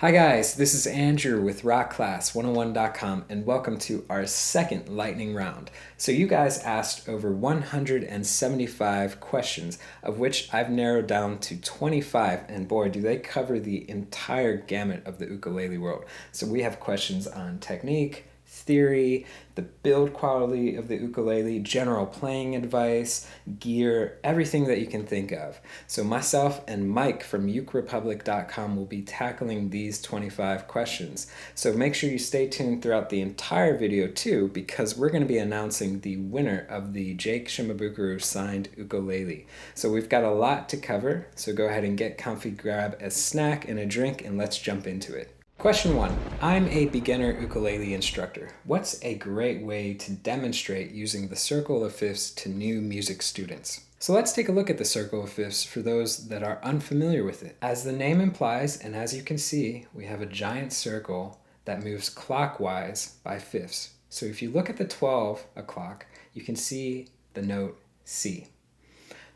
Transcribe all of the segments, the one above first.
Hi guys, this is Andrew with rockclass101.com and welcome to our second lightning round. So you guys asked over 175 questions, of which I've narrowed down to 25, and boy do they cover the entire gamut of the ukulele world. So we have questions on technique, theory, the build quality of the ukulele, general playing advice, gear, everything that you can think of. So myself and Mike from ukerepublic.com will be tackling these 25 questions. So make sure you stay tuned throughout the entire video too, because we're going to be announcing the winner of the Jake Shimabukuro signed ukulele. So we've got a lot to cover, so go ahead and get comfy, grab a snack and a drink, and let's jump into it. Question 1. I'm a beginner ukulele instructor. What's a great way to demonstrate using the circle of fifths to new music students? So let's take a look at the circle of fifths for those that are unfamiliar with it. As the name implies, and as you can see, we have a giant circle that moves clockwise by fifths. So if you look at the 12 o'clock, you can see the note C.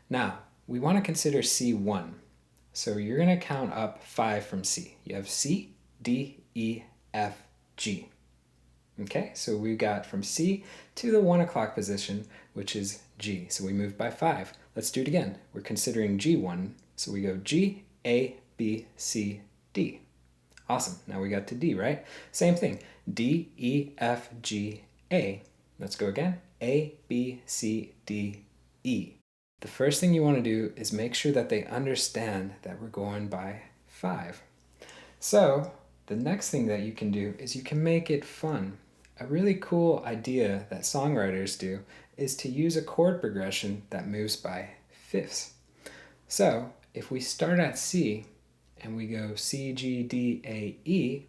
Now, we want to consider C1. So you're going to count up 5 from C. You have C, D, E, F, G. Okay, so we got from C to the 1 o'clock position, which is G. So we moved by 5. Let's do it again. We're considering G1, so we go G, A, B, C, D. Awesome, now we got to D, right? Same thing, D, E, F, G, A. Let's go again, A, B, C, D, E. The first thing you want to do is make sure that they understand that we're going by 5. So the next thing that you can do is you can make it fun. A really cool idea that songwriters do is to use a chord progression that moves by fifths. So if we start at C and we go C, G, D, A, E,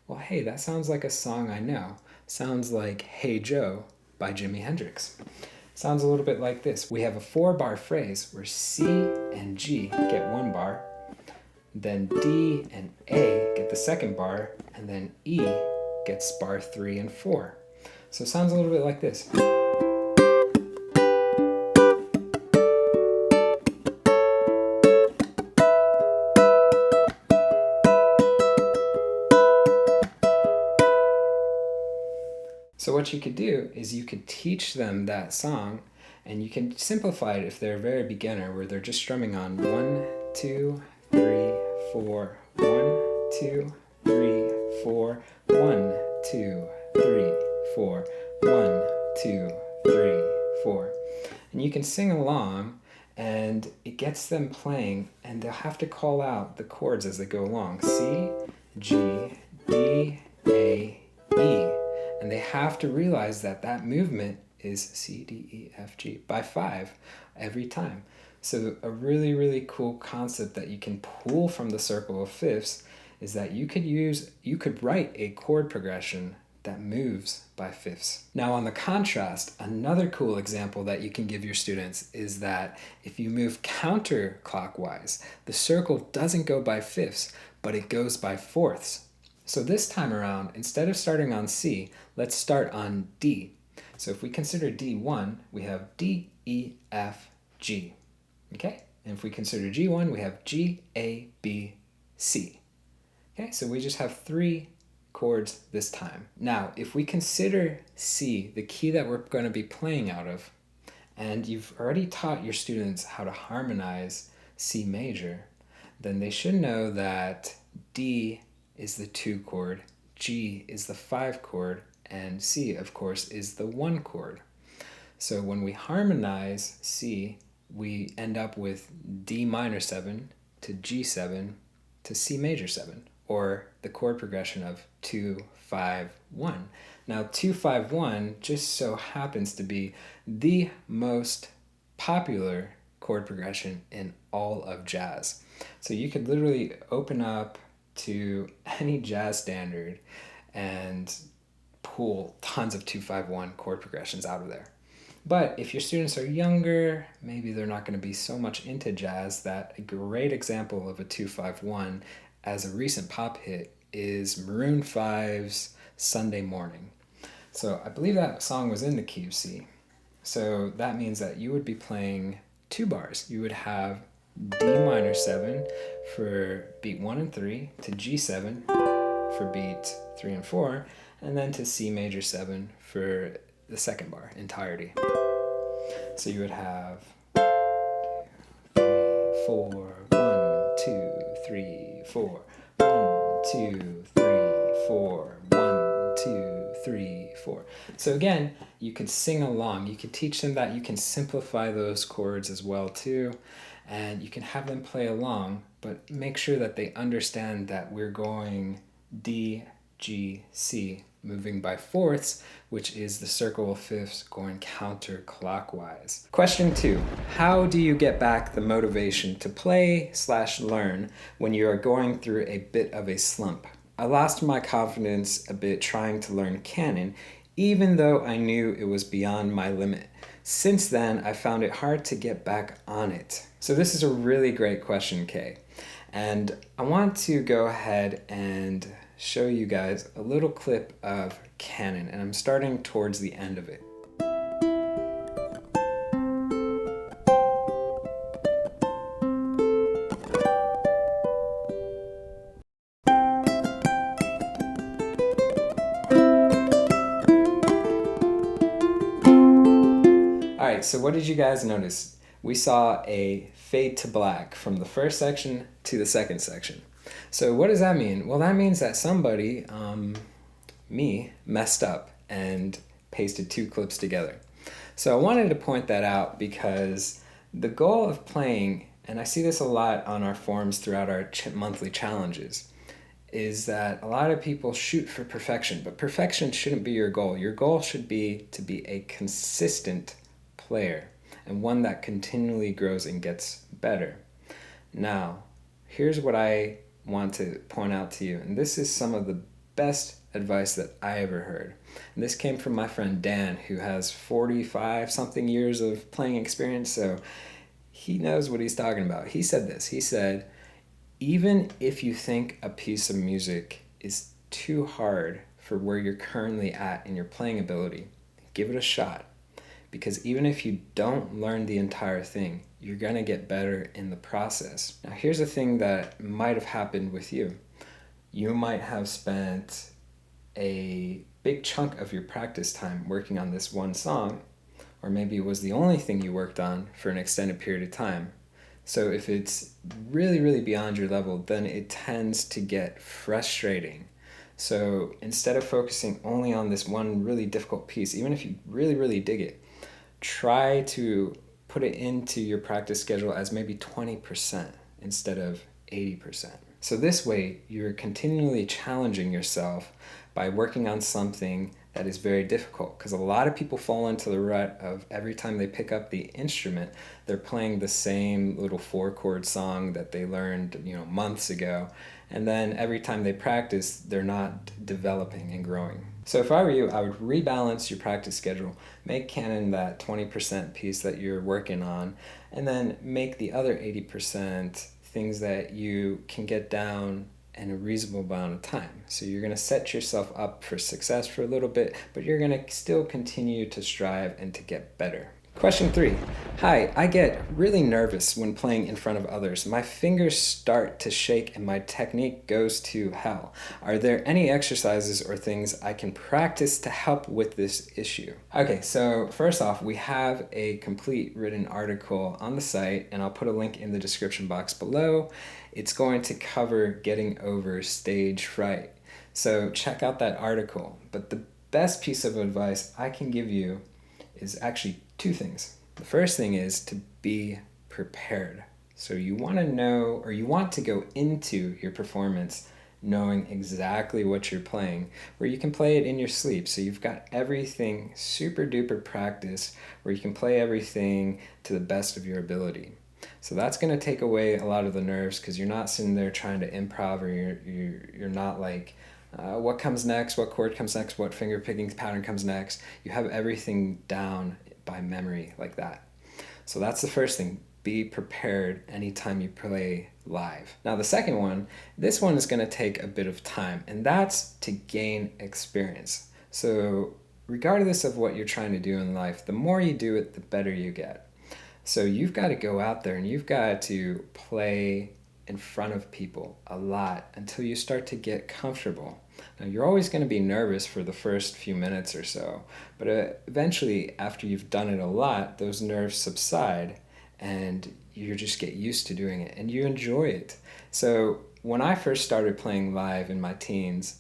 well, hey, that sounds like a song I know. Sounds like Hey Joe by Jimi Hendrix. Sounds a little bit like this. We have a 4-bar phrase where C and G get 1 bar, then D and A get the 2nd bar, and then E gets bar 3 and 4. So it sounds a little bit like this. So what you could do is you could teach them that song, and you can simplify it if they're a very beginner, where they're just strumming on 1, 2, 3, 4, 1, 2, 3, 4, 1, 2, 3, 4, 1, 2, 3, 4. And you can sing along, and it gets them playing, and they'll have to call out the chords as they go along. C, G, D, A, E. And they have to realize that that movement is C, D, E, F, G by 5 every time. So a really, really cool concept that you can pull from the circle of fifths is that you could write a chord progression that moves by fifths. Now on the contrast, another cool example that you can give your students is that if you move counterclockwise, the circle doesn't go by fifths, but it goes by fourths. So this time around, instead of starting on C, let's start on D. So if we consider D1, we have D, E, F, G. Okay? And if we consider G1, we have G, A, B, C. Okay, so we just have 3 chords this time. Now, if we consider C, the key that we're going to be playing out of, and you've already taught your students how to harmonize C major, then they should know that D is the 2 chord, G is the 5 chord, and C, of course, is the 1 chord. So when we harmonize C, we end up with D minor 7 to G7 to C major 7, or the chord progression of 2, 5, 1. Now 2, 5, 1 just so happens to be the most popular chord progression in all of jazz. So you could literally open up to any jazz standard and pull tons of 2-5-1 chord progressions out of there. But if your students are younger, maybe they're not going to be so much into jazz. That a great example of a 2-5-1 as a recent pop hit is Maroon 5's Sunday Morning. So I believe that song was in the key of C. So that means that you would be playing 2 bars. You would have D minor 7 for beat 1 and 3, to G7 for beat 3 and 4, and then to C major 7 for the second bar entirety. So you would have 4, 1, 2, 3, 4, 1, 2, 3, 4, 1, 2, 3, 4. So again, you could sing along. You could teach them that. You can simplify those chords as well too, and you can have them play along, but make sure that they understand that we're going D, G, C, moving by fourths, which is the circle of fifths going counterclockwise. Question 2. How do you get back the motivation to play/learn when you are going through a bit of a slump? I lost my confidence a bit trying to learn canon, even though I knew it was beyond my limit. Since then, I found it hard to get back on it. So this is a really great question, Kay. And I want to go ahead and show you guys a little clip of canon, and I'm starting towards the end of it. Alright, so what did you guys notice? We saw a fade to black from the first section to the second section. So what does that mean? Well, that means that somebody, me, messed up and pasted 2 clips together. So I wanted to point that out because the goal of playing, and I see this a lot on our forums throughout our monthly challenges, is that a lot of people shoot for perfection, but perfection shouldn't be your goal. Your goal should be to be a consistent player and one that continually grows and gets better. Now, here's what I want to point out to you, and this is some of the best advice that I ever heard. And this came from my friend Dan, who has 45 something years of playing experience, so he knows what he's talking about. He said this. He said, even if you think a piece of music is too hard for where you're currently at in your playing ability, give it a shot. Because even if you don't learn the entire thing, you're going to get better in the process. Now, here's a thing that might have happened with you. You might have spent a big chunk of your practice time working on this one song, or maybe it was the only thing you worked on for an extended period of time. So if it's really, really beyond your level, then it tends to get frustrating. So instead of focusing only on this one really difficult piece, even if you really, really dig it, try to put it into your practice schedule as maybe 20% instead of 80%. So this way, you're continually challenging yourself by working on something that is very difficult, because a lot of people fall into the rut of every time they pick up the instrument, they're playing the same little 4-chord song that they learned, months ago, and then every time they practice, they're not developing and growing. So if I were you, I would rebalance your practice schedule, make canon that 20% piece that you're working on, and then make the other 80% things that you can get down in a reasonable amount of time. So you're going to set yourself up for success for a little bit, but you're going to still continue to strive and to get better. Question 3. Hi, I get really nervous when playing in front of others. My fingers start to shake and my technique goes to hell. Are there any exercises or things I can practice to help with this issue? Okay, so first off, we have a complete written article on the site, and I'll put a link in the description box below. It's going to cover getting over stage fright. So check out that article. But the best piece of advice I can give you is actually 2 things. The first thing is to be prepared. So you want to know, or you want to go into your performance knowing exactly what you're playing, where you can play it in your sleep. So you've got everything super duper practice, where you can play everything to the best of your ability. So that's going to take away a lot of the nerves, because you're not sitting there trying to improv, or you're not like, what comes next, what chord comes next, what finger picking pattern comes next. You have everything down by memory like that. So that's the first thing. Be prepared anytime you play live. Now the second one, this one is going to take a bit of time, and that's to gain experience. So regardless of what you're trying to do in life, the more you do it, the better you get. So you've got to go out there and you've got to play in front of people a lot until you start to get comfortable. Now, you're always going to be nervous for the first few minutes or so, but eventually, after you've done it a lot, those nerves subside and you just get used to doing it and you enjoy it. So, when I first started playing live in my teens,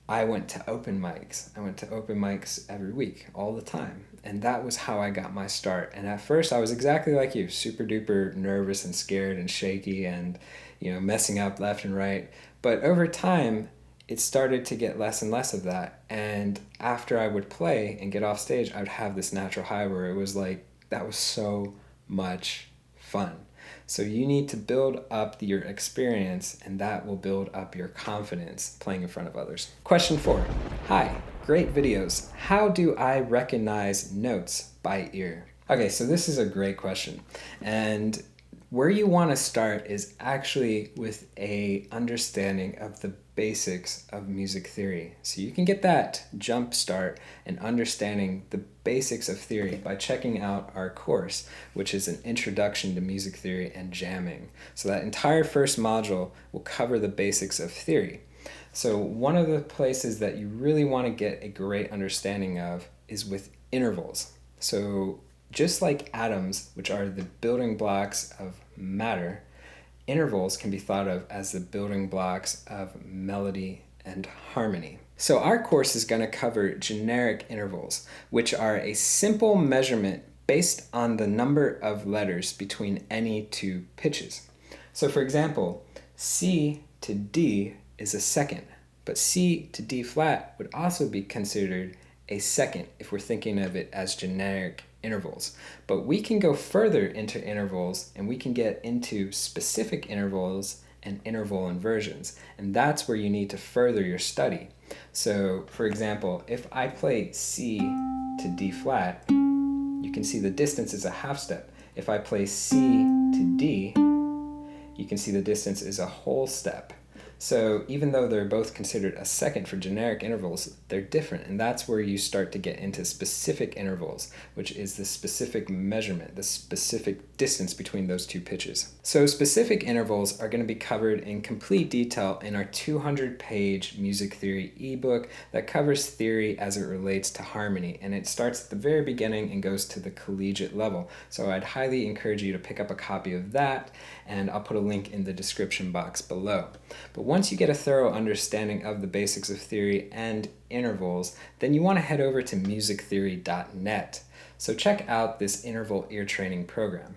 I went to open mics. I went to open mics every week, all the time. And that was how I got my start. And at first I was exactly like you, super duper nervous and scared and shaky and, messing up left and right. But over time, it started to get less and less of that. And after I would play and get off stage, I would have this natural high where it was like, that was so much fun. So you need to build up your experience, and that will build up your confidence playing in front of others. Question 4. Hi, great videos. How do I recognize notes by ear? Okay, so this is a great question. And where you want to start is actually with a understanding of the basics of music theory. So you can get that jump start in understanding the basics of theory by checking out our course, which is an introduction to music theory and jamming. So that entire first module will cover the basics of theory. So one of the places that you really want to get a great understanding of is with intervals. So just like atoms, which are the building blocks of matter, intervals can be thought of as the building blocks of melody and harmony. So our course is going to cover generic intervals, which are a simple measurement based on the number of letters between any two pitches. So for example, C to D is a second, but C to D flat would also be considered a second if we're thinking of it as generic intervals. But we can go further into intervals and we can get into specific intervals and interval inversions. And that's where you need to further your study. So for example, if I play C to D flat, you can see the distance is a half step. If I play C to D, you can see the distance is a whole step. So even though they're both considered a second for generic intervals, they're different. And that's where you start to get into specific intervals, which is the specific measurement, the specific distance between those two pitches. So specific intervals are going to be covered in complete detail in our 200-page music theory ebook that covers theory as it relates to harmony. And it starts at the very beginning and goes to the collegiate level. So I'd highly encourage you to pick up a copy of that, and I'll put a link in the description box below. But once you get a thorough understanding of the basics of theory and intervals, then you want to head over to musictheory.net. So check out this interval ear training program.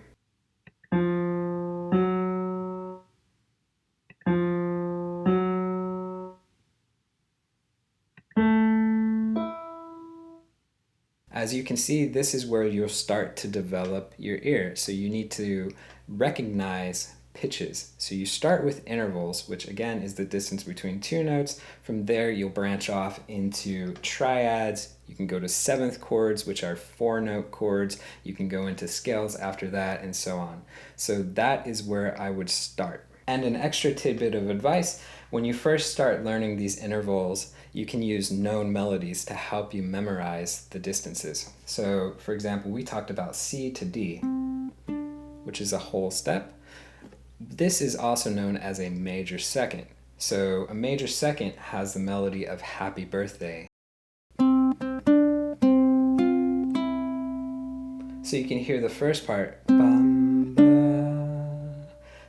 As you can see, this is where you'll start to develop your ear. So you need to recognize pitches. So you start with intervals, which again is the distance between two notes. From there, you'll branch off into triads. You can go to seventh chords, which are 4-note chords. You can go into scales after that, and so on. So that is where I would start. And an extra tidbit of advice, when you first start learning these intervals, you can use known melodies to help you memorize the distances. So for example, we talked about C to D, which is a whole step. This is also known as a major second. So a major second has the melody of Happy Birthday. So you can hear the first part, bum, ba.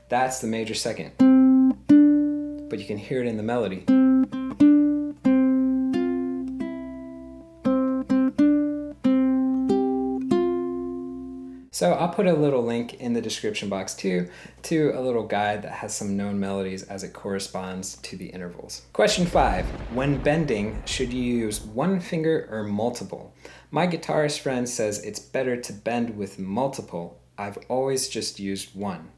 That's the major second, but you can hear it in the melody. So I'll put a little link in the description box too, to a little guide that has some known melodies as it corresponds to the intervals. Question 5. When bending, should you use one finger or multiple? My guitarist friend says it's better to bend with multiple. I've always just used one.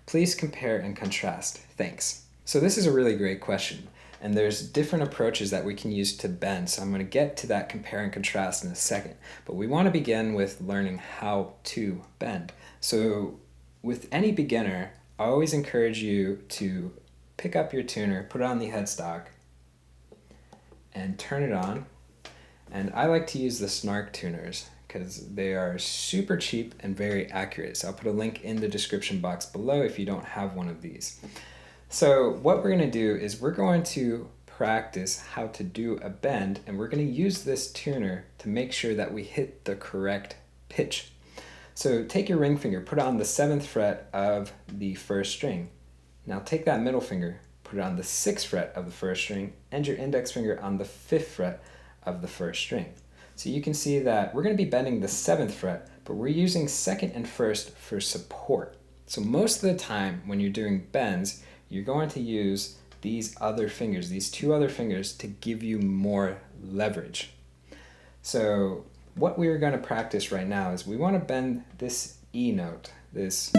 Please compare and contrast. Thanks. So this is a really great question. And there's different approaches that we can use to bend. So I'm going to get to that compare and contrast in a second. But we want to begin with learning how to bend. So with any beginner, I always encourage you to pick up your tuner, put it on the headstock, and turn it on. And I like to use the snark tuners because they are super cheap and very accurate. So I'll put a link in the description box below if you don't have one of these. So what we're going to do is we're going to practice how to do a bend, and we're going to use this tuner to make sure that we hit the correct pitch. So take your ring finger, put it on the 7th fret of the 1st string. Now take that middle finger, put it on the 6th fret of the 1st string, and your index finger on the 5th fret of the 1st string. So you can see that we're going to be bending the 7th fret, but we're using 2nd and 1st for support. So most of the time when you're doing bends, you're going to use these other fingers, these 2 other fingers, to give you more leverage. So what we're going to practice right now is we want to bend this E note, this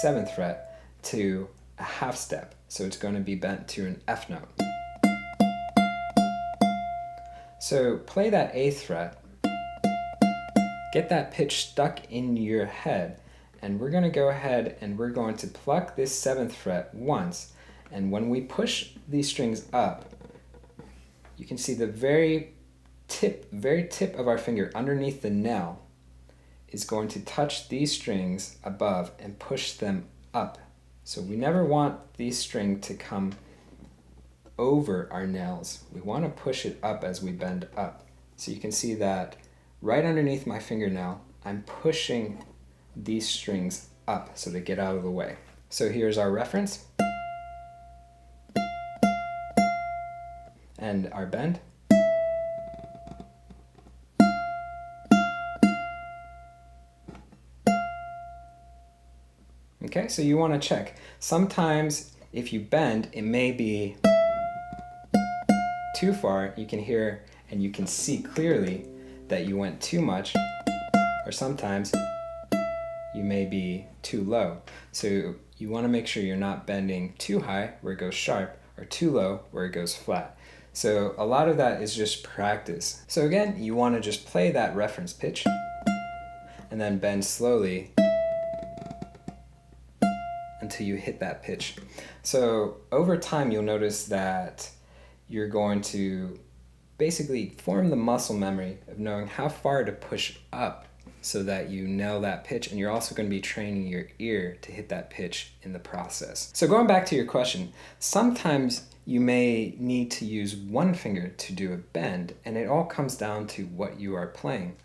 7th fret, to a half step. So it's going to be bent to an F note. So play that 8th fret, get that pitch stuck in your head, and we're going to go ahead and we're going to pluck this 7th fret once, and when we push these strings up, you can see the very tip of our finger underneath the nail is going to touch these strings above and push them up. So we never want these strings to come over our nails. We want to push it up as we bend up. So you can see that right underneath my fingernail, I'm pushing these strings up so they get out of the way. So here's our reference and our bend. Okay, so you want to check. Sometimes if you bend, it may be too far. You can hear and you can see clearly that you went too much, or sometimes you may be too low. So you want to make sure you're not bending too high where it goes sharp, or too low where it goes flat. So a lot of that is just practice. So again, you want to just play that reference pitch and then bend slowly until you hit that pitch. So over time, you'll notice that you're going to basically form the muscle memory of knowing how far to push up so that you nail that pitch, and you're also going to be training your ear to hit that pitch in the process. So going back to your question, sometimes you may need to use one finger to do a bend, and it all comes down to what you are playing.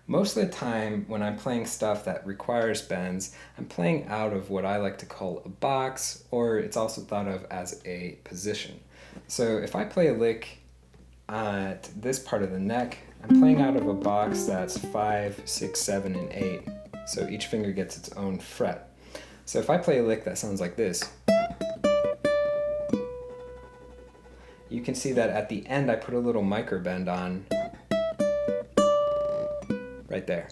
Most of the time when I'm playing stuff that requires bends, I'm playing out of what I like to call a box, or it's also thought of as a position. So if I play a lick at this part of the neck, I'm playing out of a box that's 5, 6, 7, and 8. So each finger gets its own fret. So if I play a lick that sounds like this, you can see that at the end I put a little micro bend on right there.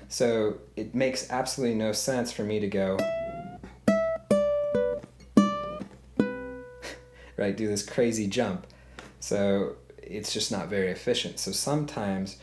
So it makes absolutely no sense for me to go right, do this crazy jump. So it's just not very efficient. So sometimes,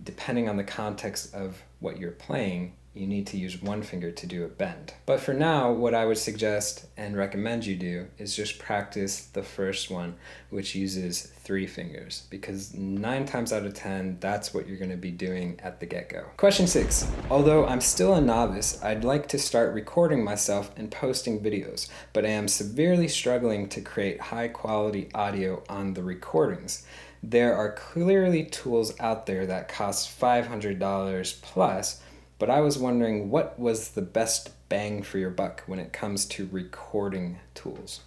depending on the context of what you're playing, you need to use one finger to do a bend. But for now, what I would suggest and recommend you do is just practice the first one, which uses 3 fingers, because 9 times out of 10, that's what you're going to be doing at the get-go. Question 6. Although I'm still a novice, I'd like to start recording myself and posting videos, but I am severely struggling to create high-quality audio on the recordings. There are clearly tools out there that cost $500 plus, but I was wondering what was the best bang for your buck when it comes to recording tools.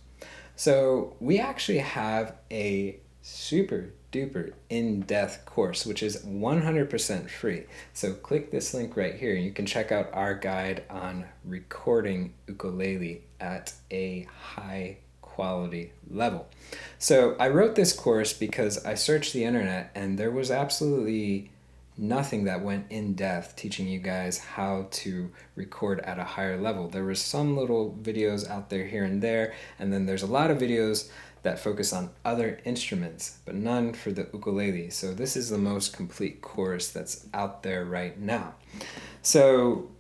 So we actually have a super duper in-depth course, which is 100% free. So click this link right here. You can check out our guide on recording ukulele at a high quality level. So I wrote this course because I searched the internet and there was absolutely nothing that went in depth teaching you guys how to record at a higher level. There was some little videos out there here and there, and then there's a lot of videos that focus on other instruments, but none for the ukulele. So this is the most complete course that's out there right now. So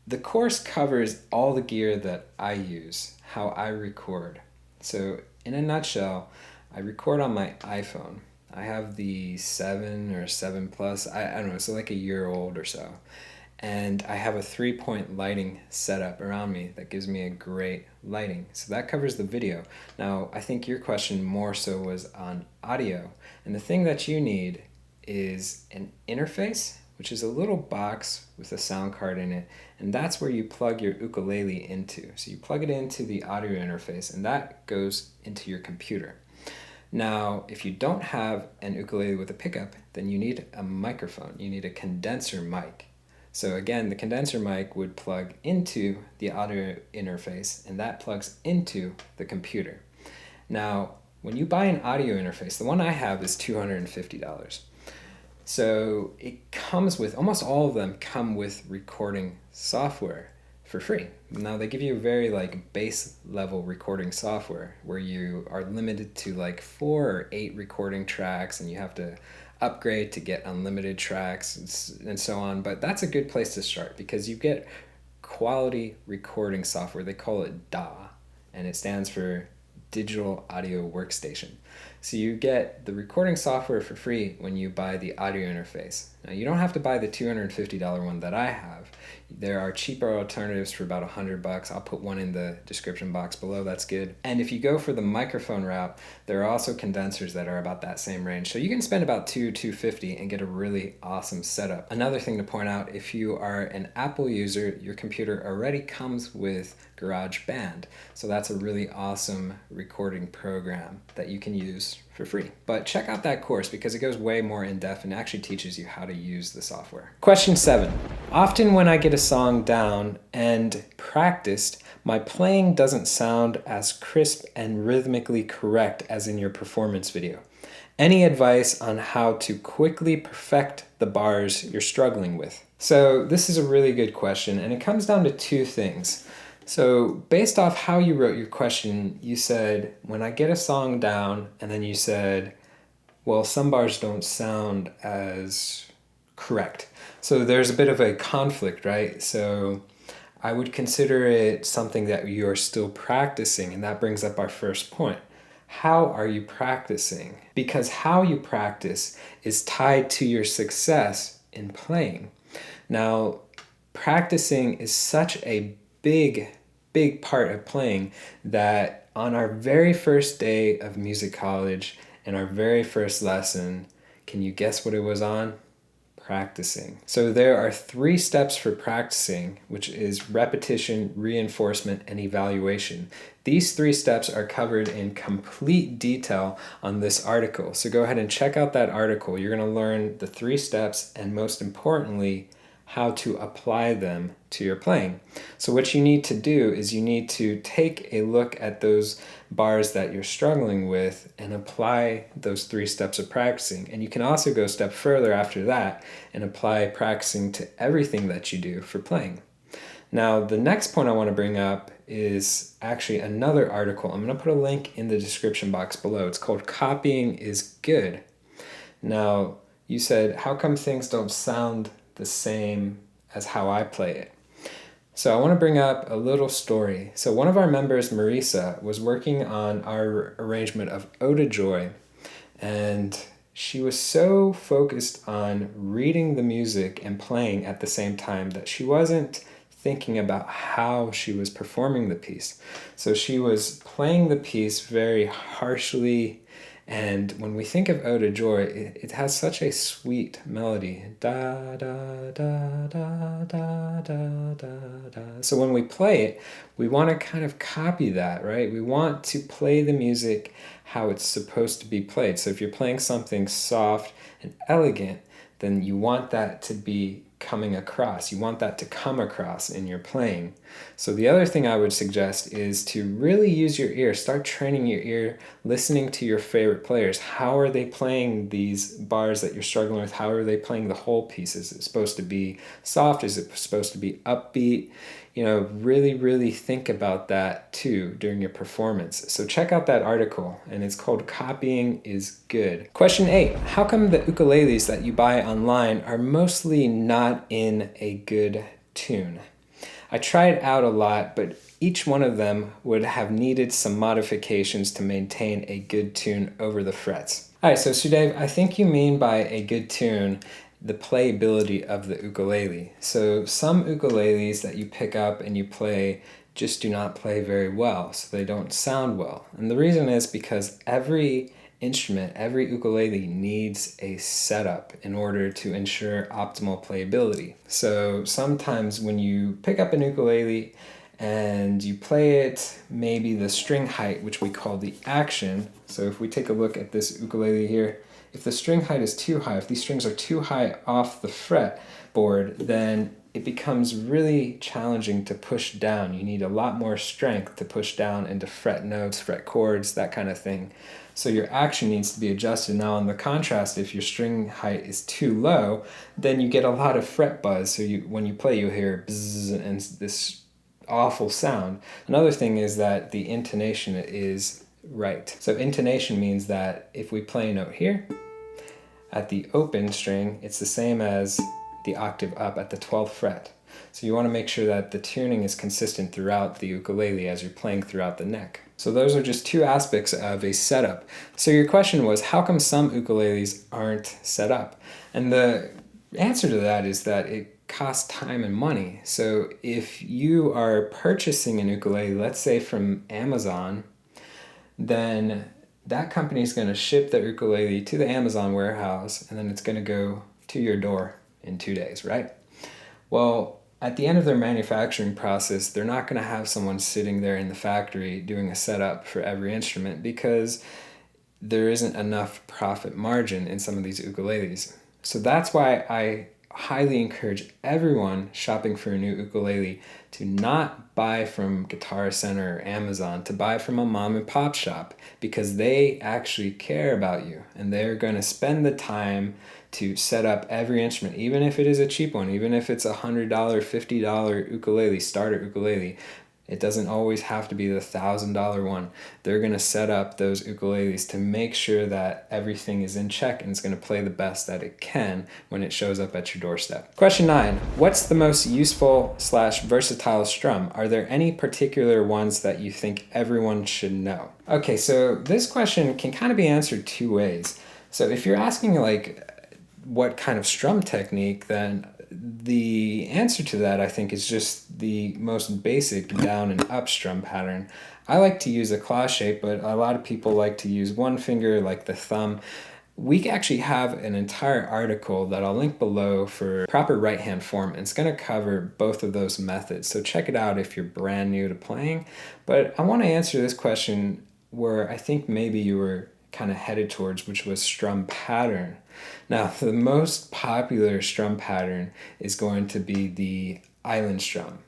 the course covers all the gear that I use, how I record. So in a nutshell, I record on my iPhone. I have the 7 or 7 plus, I don't know, so like a year old or so. And I have a 3-point lighting setup around me that gives me a great lighting. So that covers the video. Now, I think your question more so was on audio. And the thing that you need is an interface, which is a little box with a sound card in it. And that's where you plug your ukulele into. So you plug it into the audio interface, and that goes into your computer. Now, if you don't have an ukulele with a pickup, then you need a microphone. You need a condenser mic. So again, the condenser mic would plug into the audio interface, and that plugs into the computer. Now, when you buy an audio interface, the one I have is $250. So it comes with, almost all of them come with recording software for free. Now they give you a very like base level recording software where you are limited to like 4 or 8 recording tracks, and you have to upgrade to get unlimited tracks and so on. But that's a good place to start because you get quality recording software. They call it DAW, and it stands for Digital Audio Workstation. So you get the recording software for free when you buy the audio interface. Now you don't have to buy the $250 one that I have. There are cheaper alternatives for about $100. I'll put one in the description box below, that's good. And if you go for the microphone route, there are also condensers that are about that same range. So you can spend about $250 and get a really awesome setup. Another thing to point out, if you are an Apple user, your computer already comes with GarageBand. So that's a really awesome recording program that you can use for free. But check out that course because it goes way more in depth and actually teaches you how to use the software. Question 7. Often when I get a song down and practiced, my playing doesn't sound as crisp and rhythmically correct as in your performance video. Any advice on how to quickly perfect the bars you're struggling with? So this is a really good question, and it comes down to 2 things. So based off how you wrote your question, you said, when I get a song down, and then you said, well, some bars don't sound as correct. So there's a bit of a conflict, right? So I would consider it something that you're still practicing, and that brings up our first point. How are you practicing? Because how you practice is tied to your success in playing. Now, practicing is such a big part of playing that on our very first day of music college and our very first lesson, can you guess what it was on? Practicing. So there are 3 steps for practicing, which is repetition, reinforcement, and evaluation. These 3 steps are covered in complete detail on this article. So go ahead and check out that article. You're going to learn the 3 steps and most importantly, how to apply them to your playing. So what you need to do is you need to take a look at those bars that you're struggling with and apply those 3 steps of practicing. And you can also go a step further after that and apply practicing to everything that you do for playing. Now, the next point I want to bring up is actually another article. I'm going to put a link in the description box below. It's called Copying is Good. Now, you said, how come things don't sound the same as how I play it? So I want to bring up a little story. So one of our members, Marisa, was working on our arrangement of Ode to Joy, and she was so focused on reading the music and playing at the same time that she wasn't thinking about how she was performing the piece. So she was playing the piece very harshly. And when we think of Ode to Joy, it has such a sweet melody. Da, da, da, da, da, da, da, da. So when we play it, we want to kind of copy that, right? We want to play the music how it's supposed to be played. So if you're playing something soft and elegant, then you want that to be coming across. You want that to come across in your playing. So the other thing I would suggest is to really use your ear. Start training your ear, listening to your favorite players. How are they playing these bars that you're struggling with? How are they playing the whole piece? Is it supposed to be soft? Is it supposed to be upbeat? Really think about that too during your performance. So check out that article, and it's called Copying is Good. Question 8. How come the ukuleles that you buy online are mostly not in a good tune? I tried out a lot, but each one of them would have needed some modifications to maintain a good tune over the frets. All right, so Sudev, I think you mean by a good tune the playability of the ukulele. So some ukuleles that you pick up and you play just do not play very well, so they don't sound well. And the reason is because every instrument, every ukulele needs a setup in order to ensure optimal playability. So sometimes when you pick up an ukulele and you play it, maybe the string height, which we call the action. So if we take a look at this ukulele here, if the string height is too high, if these strings are too high off the fretboard, then it becomes really challenging to push down. You need a lot more strength to push down into fret notes, fret chords, that kind of thing. So your action needs to be adjusted. Now, on the contrast, if your string height is too low, then you get a lot of fret buzz. So when you play, you hear bzzz and this awful sound. Another thing is that the intonation is right. So intonation means that if we play a note here, at the open string, it's the same as the octave up at the 12th fret. So you want to make sure that the tuning is consistent throughout the ukulele as you're playing throughout the neck. So those are just two aspects of a setup. So your question was, how come some ukuleles aren't set up? And the answer to that is that it costs time and money. So if you are purchasing an ukulele, let's say from Amazon, then that company is going to ship the ukulele to the Amazon warehouse, and then it's going to go to your door in 2 days, right? Well, at the end of their manufacturing process, they're not going to have someone sitting there in the factory doing a setup for every instrument because there isn't enough profit margin in some of these ukuleles. So that's why I highly encourage everyone shopping for a new ukulele to not buy from Guitar Center or Amazon, to buy from a mom and pop shop, because they actually care about you and they're going to spend the time to set up every instrument, even if it is a cheap one, even if it's $100, $50 ukulele, starter ukulele. It doesn't always have to be the $1,000 one. They're going to set up those ukuleles to make sure that everything is in check and it's going to play the best that it can when it shows up at your doorstep. Question 9. What's the most useful / versatile strum? Are there any particular ones that you think everyone should know? Okay, so this question can kind of be answered two ways. So if you're asking like what kind of strum technique, then the answer to that, I think, is just the most basic down and up strum pattern. I like to use a claw shape, but a lot of people like to use one finger, like the thumb. We actually have an entire article that I'll link below for proper right hand form. It's going to cover both of those methods, so check it out if you're brand new to playing. But I want to answer this question where I think maybe you were kind of headed towards, which was strum pattern. Now, the most popular strum pattern is going to be the island strum.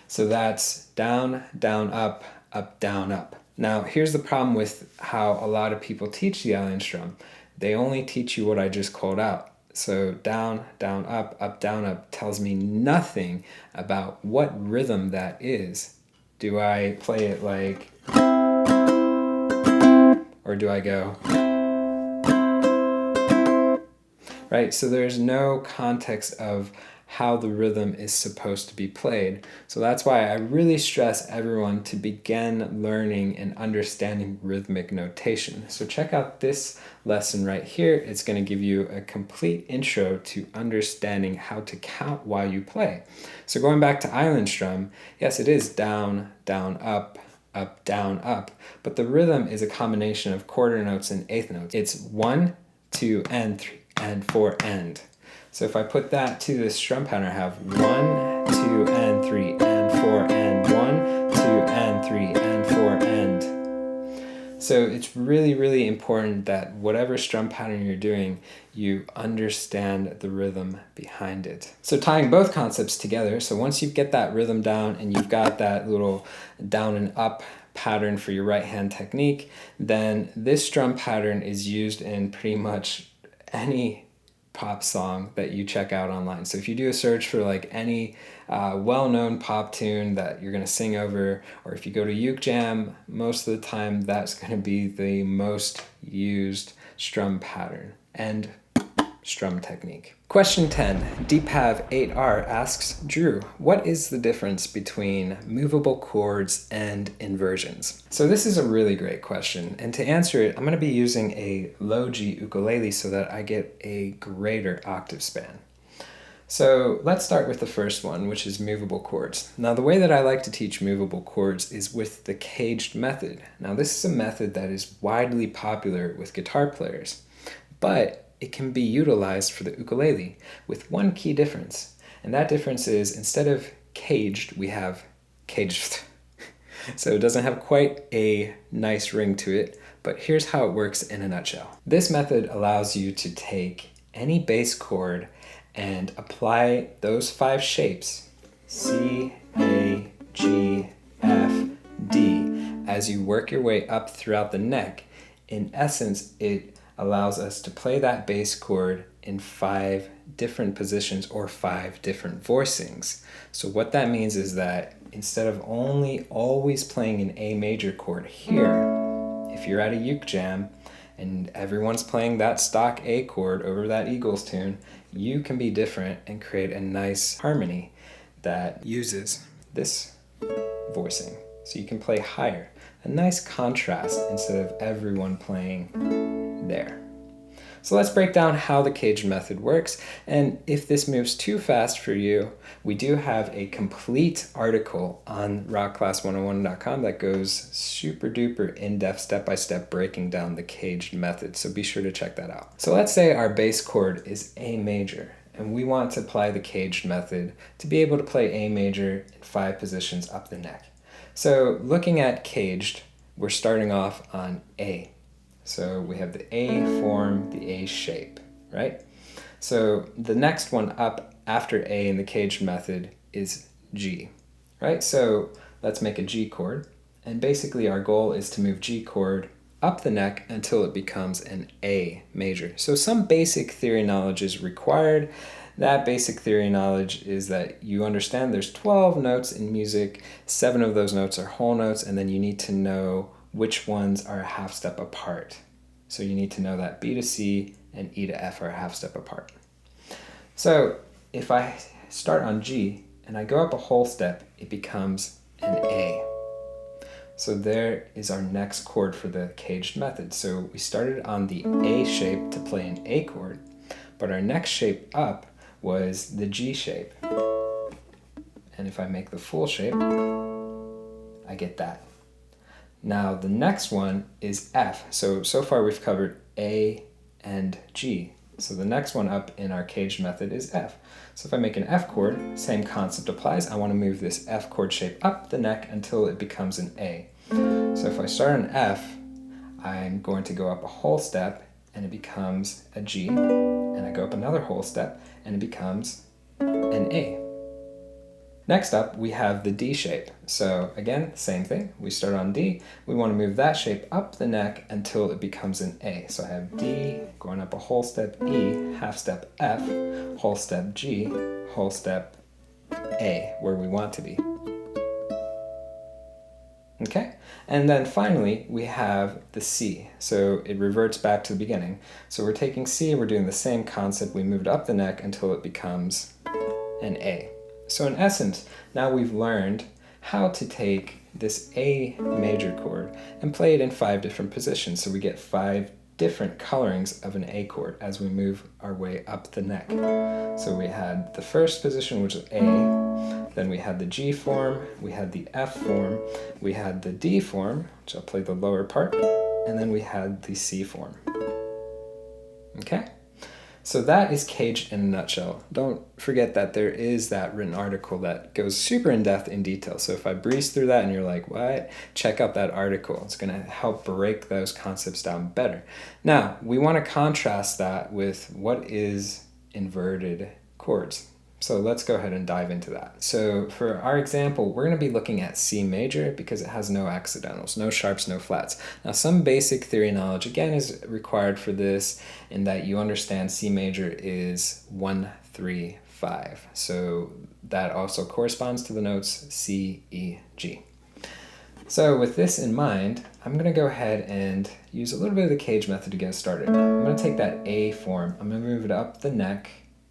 So that's down, down, up, up, down, up. Now, here's the problem with how a lot of people teach the island strum. They only teach you what I just called out. So down, down, up, down, up tells me nothing about what rhythm that is. Do I play it like, or do I go? Right, so there's no context of how the rhythm is supposed to be played. So that's why I really stress everyone to begin learning and understanding rhythmic notation. So check out this lesson right here. It's going to give you a complete intro to understanding how to count while you play. So going back to island strum, yes, it is down, down, up, down, up, but the rhythm is a combination of quarter notes and eighth notes. It's 1, 2, and 3. And 4 and. So if I put that to the strum pattern, I have 1, 2, and 3, and 4, and 1, 2, and 3, and 4, and. So it's really, really important that whatever strum pattern you're doing, you understand the rhythm behind it. So tying both concepts together, so once you get that rhythm down and you've got that little down and up pattern for your right hand technique, then this strum pattern is used in pretty much any pop song that you check out online. So if you do a search for like any well-known pop tune that you're going to sing over, or if you go to Uke Jam, most of the time that's going to be the most used strum pattern. And strum technique. Question 10, DeepHav8R asks, Drew, what is the difference between movable chords and inversions? So this is a really great question, and to answer it, I'm going to be using a low G ukulele so that I get a greater octave span. So let's start with the first one, which is movable chords. Now the way that I like to teach movable chords is with the caged method. Now this is a method that is widely popular with guitar players, but it can be utilized for the ukulele with one key difference. And that difference is instead of caged, we have caged. So it doesn't have quite a nice ring to it, but here's how it works in a nutshell. This method allows you to take any bass chord and apply those 5 shapes, C, A, G, F, D, as you work your way up throughout the neck. In essence, it allows us to play that bass chord in 5 different positions or 5 different voicings. So what that means is that instead of only always playing an A major chord here, if you're at a uke jam and everyone's playing that stock A chord over that Eagles tune, you can be different and create a nice harmony that uses this voicing. So you can play higher, a nice contrast instead of everyone playing there. So let's break down how the caged method works, and if this moves too fast for you, we do have a complete article on rockclass101.com that goes super duper in-depth step-by-step breaking down the caged method, so be sure to check that out. So let's say our bass chord is A major, and we want to apply the caged method to be able to play A major in 5 positions up the neck. So looking at caged, we're starting off on A. So we have the A form, the A shape, right? So the next one up after A in the caged method is G, right? So let's make a G chord. And basically our goal is to move G chord up the neck until it becomes an A major. So some basic theory knowledge is required. That basic theory knowledge is that you understand there's 12 notes in music, 7 of those notes are whole notes, and then you need to know which ones are a half step apart. So you need to know that B to C and E to F are a half step apart. So if I start on G and I go up a whole step, it becomes an A. So there is our next chord for the caged method. So we started on the A shape to play an A chord, but our next shape up was the G shape. And if I make the full shape, I get that. Now the next one is F. So far we've covered A and G. So the next one up in our caged method is F. So if I make an F chord, same concept applies. I want to move this F chord shape up the neck until it becomes an A. So if I start on F, I'm going to go up a whole step and it becomes a G. And I go up another whole step and it becomes an A. Next up, we have the D shape. So again, same thing. We start on D. We want to move that shape up the neck until it becomes an A. So I have D, going up a whole step E, half step F, whole step G, whole step A, where we want to be. Okay? And then finally, we have the C. So it reverts back to the beginning. So we're taking C, we're doing the same concept. We moved up the neck until it becomes an A. So in essence, now we've learned how to take this A major chord and play it in 5 different positions. So we get 5 different colorings of an A chord as we move our way up the neck. So we had the first position, which is A, then we had the G form, we had the F form, we had the D form, which I'll play the lower part, and then we had the C form. Okay? So that is caged in a nutshell. Don't forget that there is that written article that goes super in-depth in detail. So if I breeze through that and you're like, what? Check out that article. It's going to help break those concepts down better. Now, we want to contrast that with what is inverted chords. So let's go ahead and dive into that. So for our example, we're going to be looking at C major because it has no accidentals, no sharps, no flats. Now some basic theory knowledge again is required for this in that you understand C major is 1, 3, 5. So that also corresponds to the notes C, E, G. So with this in mind, I'm going to go ahead and use a little bit of the cage method to get started. I'm going to take that A form, I'm going to move it up the neck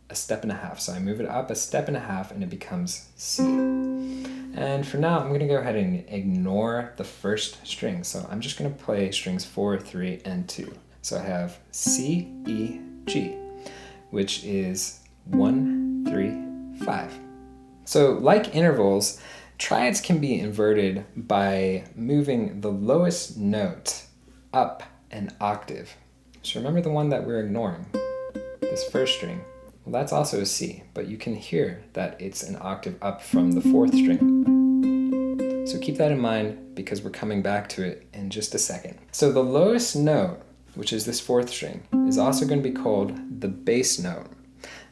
a step and a half. So I move it up a step and a half and it becomes C. And for now, I'm going to go ahead and ignore the first string. So I'm just going to play strings 4, 3, and 2. So I have C, E, G, which is 1, 3, 5. So like intervals, triads can be inverted by moving the lowest note up an octave. So remember the one that we're ignoring, this first string. Well, that's also a C, but you can hear that it's an octave up from the 4th string. So keep that in mind because we're coming back to it in just a second. So the lowest note, which is this 4th string, is also going to be called the bass note,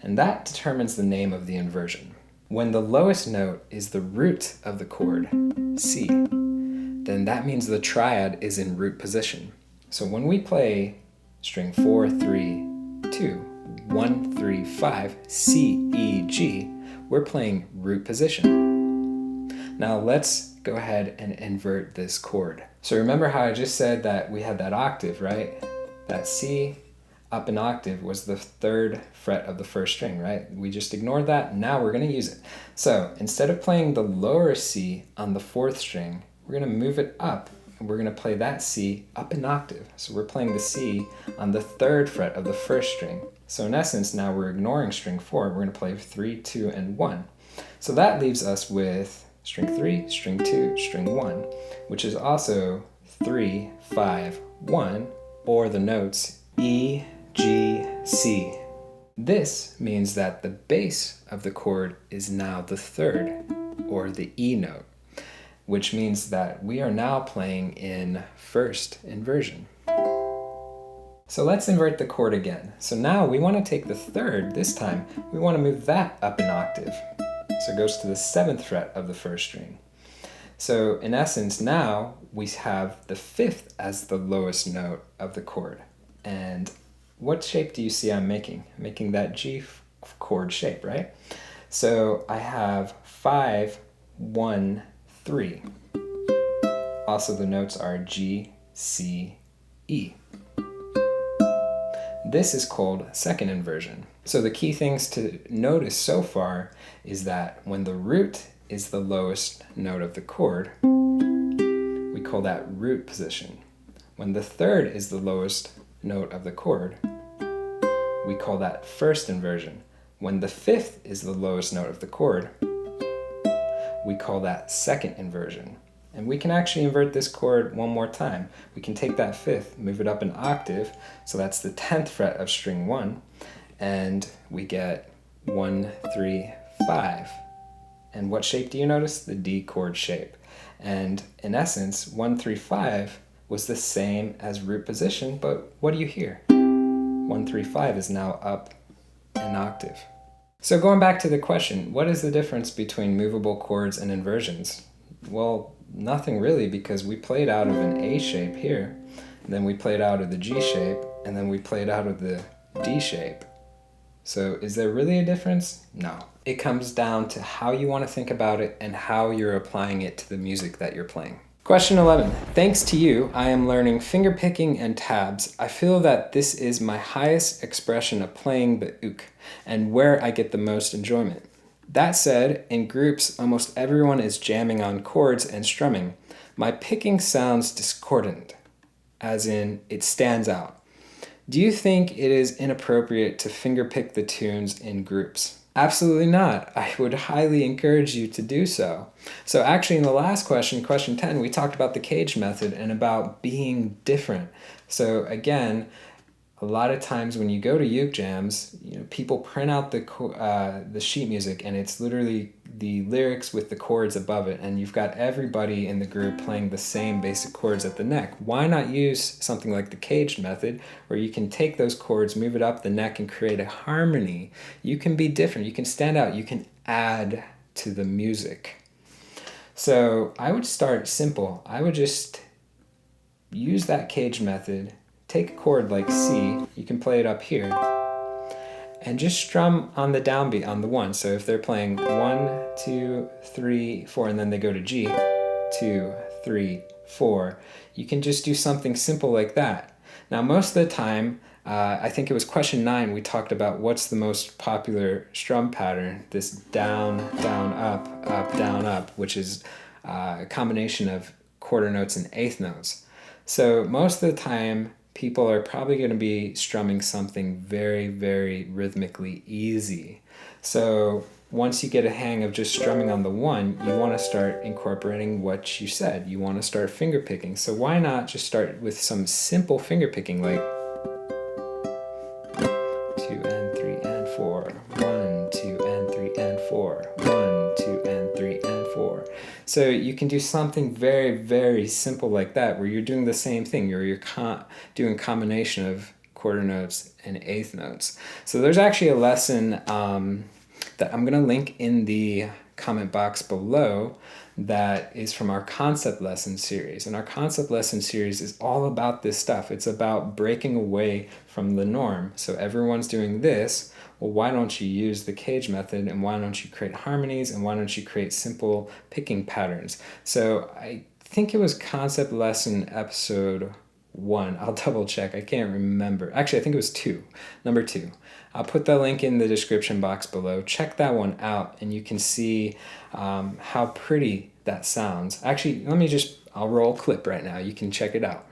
and that determines the name of the inversion. When the lowest note is the root of the chord, C, then that means the triad is in root position. So when we play string 4, 3, 2, 1, 3, 5, C, E, G, we're playing root position. Now let's go ahead and invert this chord. So remember how I just said that we had that octave, right? That C up an octave was the 3rd fret of the 1st string, right? We just ignored that, now we're going to use it. So instead of playing the lower C on the 4th string, we're going to move it up and we're going to play that C up an octave. So we're playing the C on the 3rd fret of the 1st string. So in essence, now we're ignoring string 4, we're going to play 3, 2, and 1. So that leaves us with string 3, string 2, string 1, which is also 3, 5, 1, or the notes E, G, C. This means that the bass of the chord is now the 3rd, or the E note, which means that we are now playing in 1st inversion. So let's invert the chord again. So now we want to take the 3rd, this time, we want to move that up an octave. So it goes to the 7th fret of the 1st string. So in essence, now we have the 5th as the lowest note of the chord. And what shape do you see I'm making? I'm making that G chord shape, right? So I have 5, 1, 3. Also the notes are G, C, E. This is called 2nd inversion. So the key things to notice so far is that when the root is the lowest note of the chord, we call that root position. When the 3rd is the lowest note of the chord, we call that 1st inversion. When the 5th is the lowest note of the chord, we call that 2nd inversion. And we can actually invert this chord one more time. We can take that 5th, move it up an octave, so that's the 10th fret of string 1, and we get 1, 3, 5. And what shape do you notice? The D chord shape. And in essence, 1, 3, 5 was the same as root position, but what do you hear? 1, 3, 5 is now up an octave. So going back to the question, what is the difference between movable chords and inversions? Well, nothing really, because we played out of an A shape here, and then we played out of the G shape, and then we played out of the D shape. So is there really a difference? No. It comes down to how you want to think about it and how you're applying it to the music that you're playing. Question 11. Thanks to you, I am learning fingerpicking and tabs. I feel that this is my highest expression of playing the uke and where I get the most enjoyment. That said, in groups, almost everyone is jamming on chords and strumming. My picking sounds discordant, as in it stands out. Do you think it is inappropriate to fingerpick the tunes in groups? Absolutely not. I would highly encourage you to do so. So actually in the last question, question 10, we talked about the cage method and about being different. So again, a lot of times when you go to uke jams, people print out the sheet music and it's literally the lyrics with the chords above it, and you've got everybody in the group playing the same basic chords at the neck. Why not use something like the caged method where you can take those chords, move it up the neck, and create a harmony? You can be different, you can stand out, you can add to the music. So I would start simple. I would just use that caged method. Take a chord like C, you can play it up here, and just strum on the downbeat on the 1. So if they're playing 1, 2, 3, 4, and then they go to G, 2, 3, 4. You can just do something simple like that. Now, most of the time, I think it was question 9, we talked about what's the most popular strum pattern, this down, down, up, down, up, which is a combination of quarter notes and eighth notes. So most of the time, people are probably going to be strumming something very, very rhythmically easy. So once you get a hang of just strumming on the 1, you want to start incorporating what you said. You want to start finger picking. So why not just start with some simple finger picking like 2 and 3 and 4, 1, 2 and 3 and 4, 1, 2 and 3 and 4. So you can do something very, very simple like that where you're doing the same thing. You're doing a combination of quarter notes and eighth notes. So there's actually a lesson that I'm going to link in the comment box below that is from our concept lesson series. And our concept lesson series is all about this stuff. It's about breaking away from the norm. So everyone's doing this. Well, why don't you use the cage method, and why don't you create harmonies, and why don't you create simple picking patterns? So I think it was concept lesson episode 1. I'll double check. I can't remember. Actually, I think it was 2. Number 2. I'll put the link in the description box below. Check that one out, and you can see how pretty that sounds. Actually, I'll roll a clip right now. You can check it out.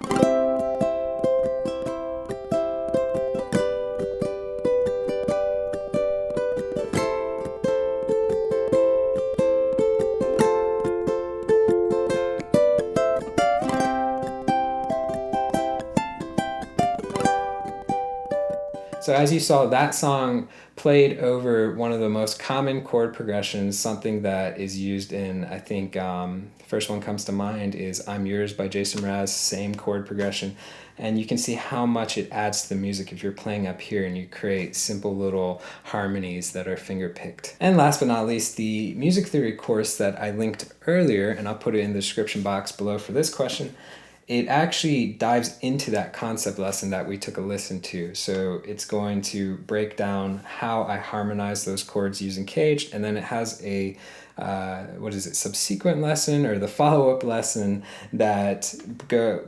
So as you saw, that song played over one of the most common chord progressions, something that is used in, I think, the first one comes to mind is I'm Yours by Jason Mraz, same chord progression. And you can see how much it adds to the music if you're playing up here and you create simple little harmonies that are finger picked. And last but not least, the music theory course that I linked earlier, and I'll put it in the description box below for this question, it actually dives into that concept lesson that we took a listen to. So it's going to break down how I harmonize those chords using caged, and then it has a subsequent lesson or the follow-up lesson that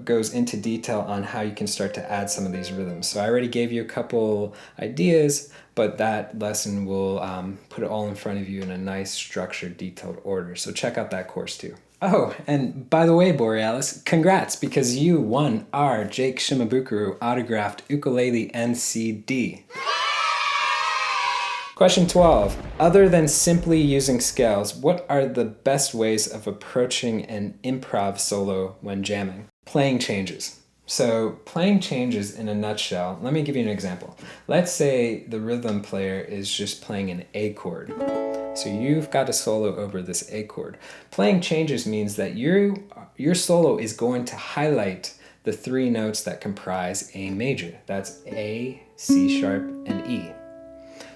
goes into detail on how you can start to add some of these rhythms. So I already gave you a couple ideas, but that lesson will put it all in front of you in a nice, structured, detailed order. So check out that course too. Oh, and by the way, Borealis, congrats, because you won our Jake Shimabukuro autographed ukulele and CD. Question 12. Other than simply using scales, what are the best ways of approaching an improv solo when jamming? Playing changes. So playing changes in a nutshell, let me give you an example. Let's say the rhythm player is just playing an A chord. So you've got a solo over this A chord. Playing changes means that your solo is going to highlight the 3 notes that comprise A major. That's A, C sharp, and E.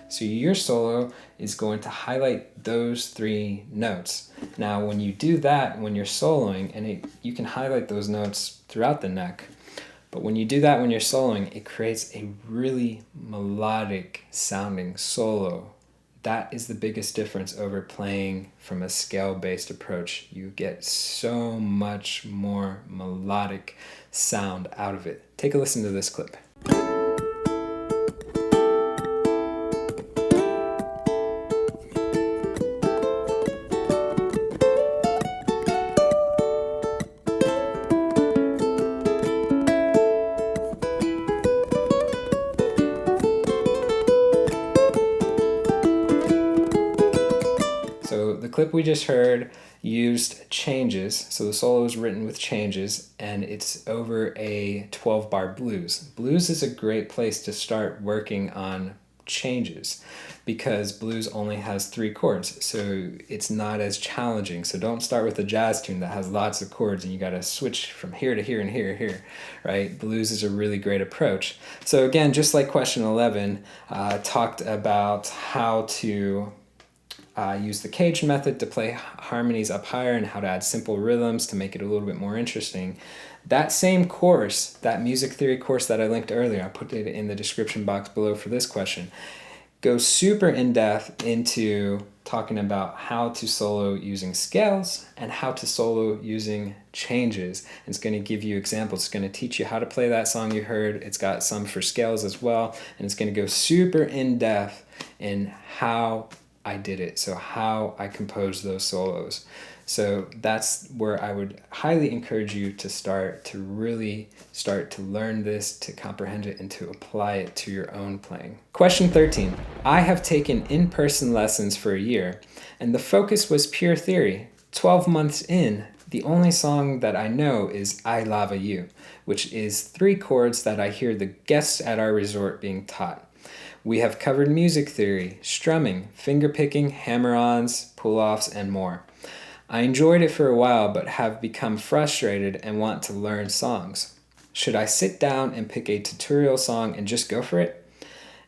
So your solo is going to highlight those 3 notes. Now when you do that, when you're soloing, and you can highlight those notes throughout the neck, but when you do that when you're soloing, it creates a really melodic sounding solo. That is the biggest difference over playing from a scale-based approach. You get so much more melodic sound out of it. Take a listen to this clip. So the clip we just heard used changes. So the solo is written with changes, and it's over a 12-bar blues. Blues is a great place to start working on changes because blues only has 3 chords, so it's not as challenging. So don't start with a jazz tune that has lots of chords and you got to switch from here to here and here to here, right? Blues is a really great approach. So again, just like question 11, talked about how to use the cage method to play harmonies up higher and how to add simple rhythms to make it a little bit more interesting. That same course, that music theory course that I linked earlier, I put it in the description box below for this question. go super in-depth into talking about how to solo using scales and how to solo using changes. It's going to give you examples. It's going to teach you how to play that song you heard. It's got some for scales as well. And it's going to go super in-depth in how I did it. So how I composed those solos. So that's where I would highly encourage you to start, to really start to learn this, to comprehend it, and to apply it to your own playing. Question 13. I have taken in-person lessons for a year, and the focus was pure theory. 12 months in, the only song that I know is I Lava You, which is 3 chords that I hear the guests at our resort being taught. We have covered music theory, strumming, fingerpicking, hammer-ons, pull-offs, and more. I enjoyed it for a while, but have become frustrated and want to learn songs. Should I sit down and pick a tutorial song and just go for it?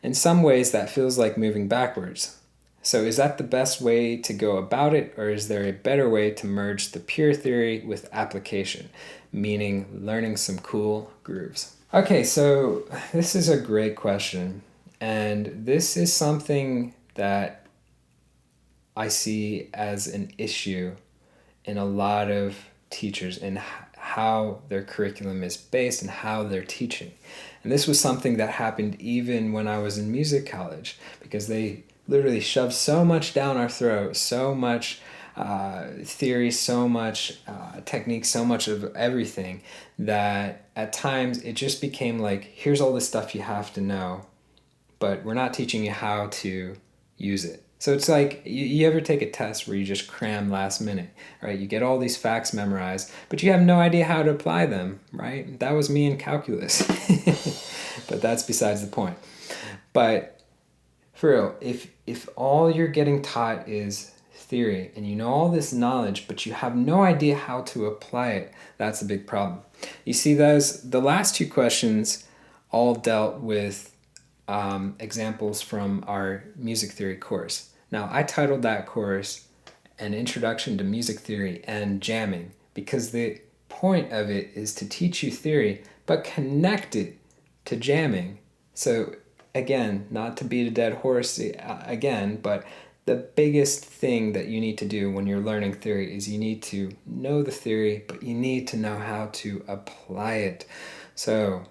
In some ways, that feels like moving backwards. So is that the best way to go about it, or is there a better way to merge the pure theory with application, meaning learning some cool grooves? Okay, so this is a great question, and this is something that I see as an issue in a lot of teachers and how their curriculum is based and how they're teaching. And this was something that happened even when I was in music college, because they literally shoved so much down our throat, so much theory, so much technique, so much of everything, that at times it just became like, here's all this stuff you have to know, but we're not teaching you how to use it. So it's like, you ever take a test where you just cram last minute, right? You get all these facts memorized, but you have no idea how to apply them, right? That was me in calculus. But that's besides the point. But for real, if all you're getting taught is theory and you know all this knowledge, but you have no idea how to apply it, that's a big problem. You see, the last 2 questions all dealt with examples from our music theory course. Now, I titled that course An Introduction to Music Theory and Jamming, because the point of it is to teach you theory, but connect it to jamming. So again, not to beat a dead horse again, but the biggest thing that you need to do when you're learning theory is you need to know the theory, but you need to know how to apply it. So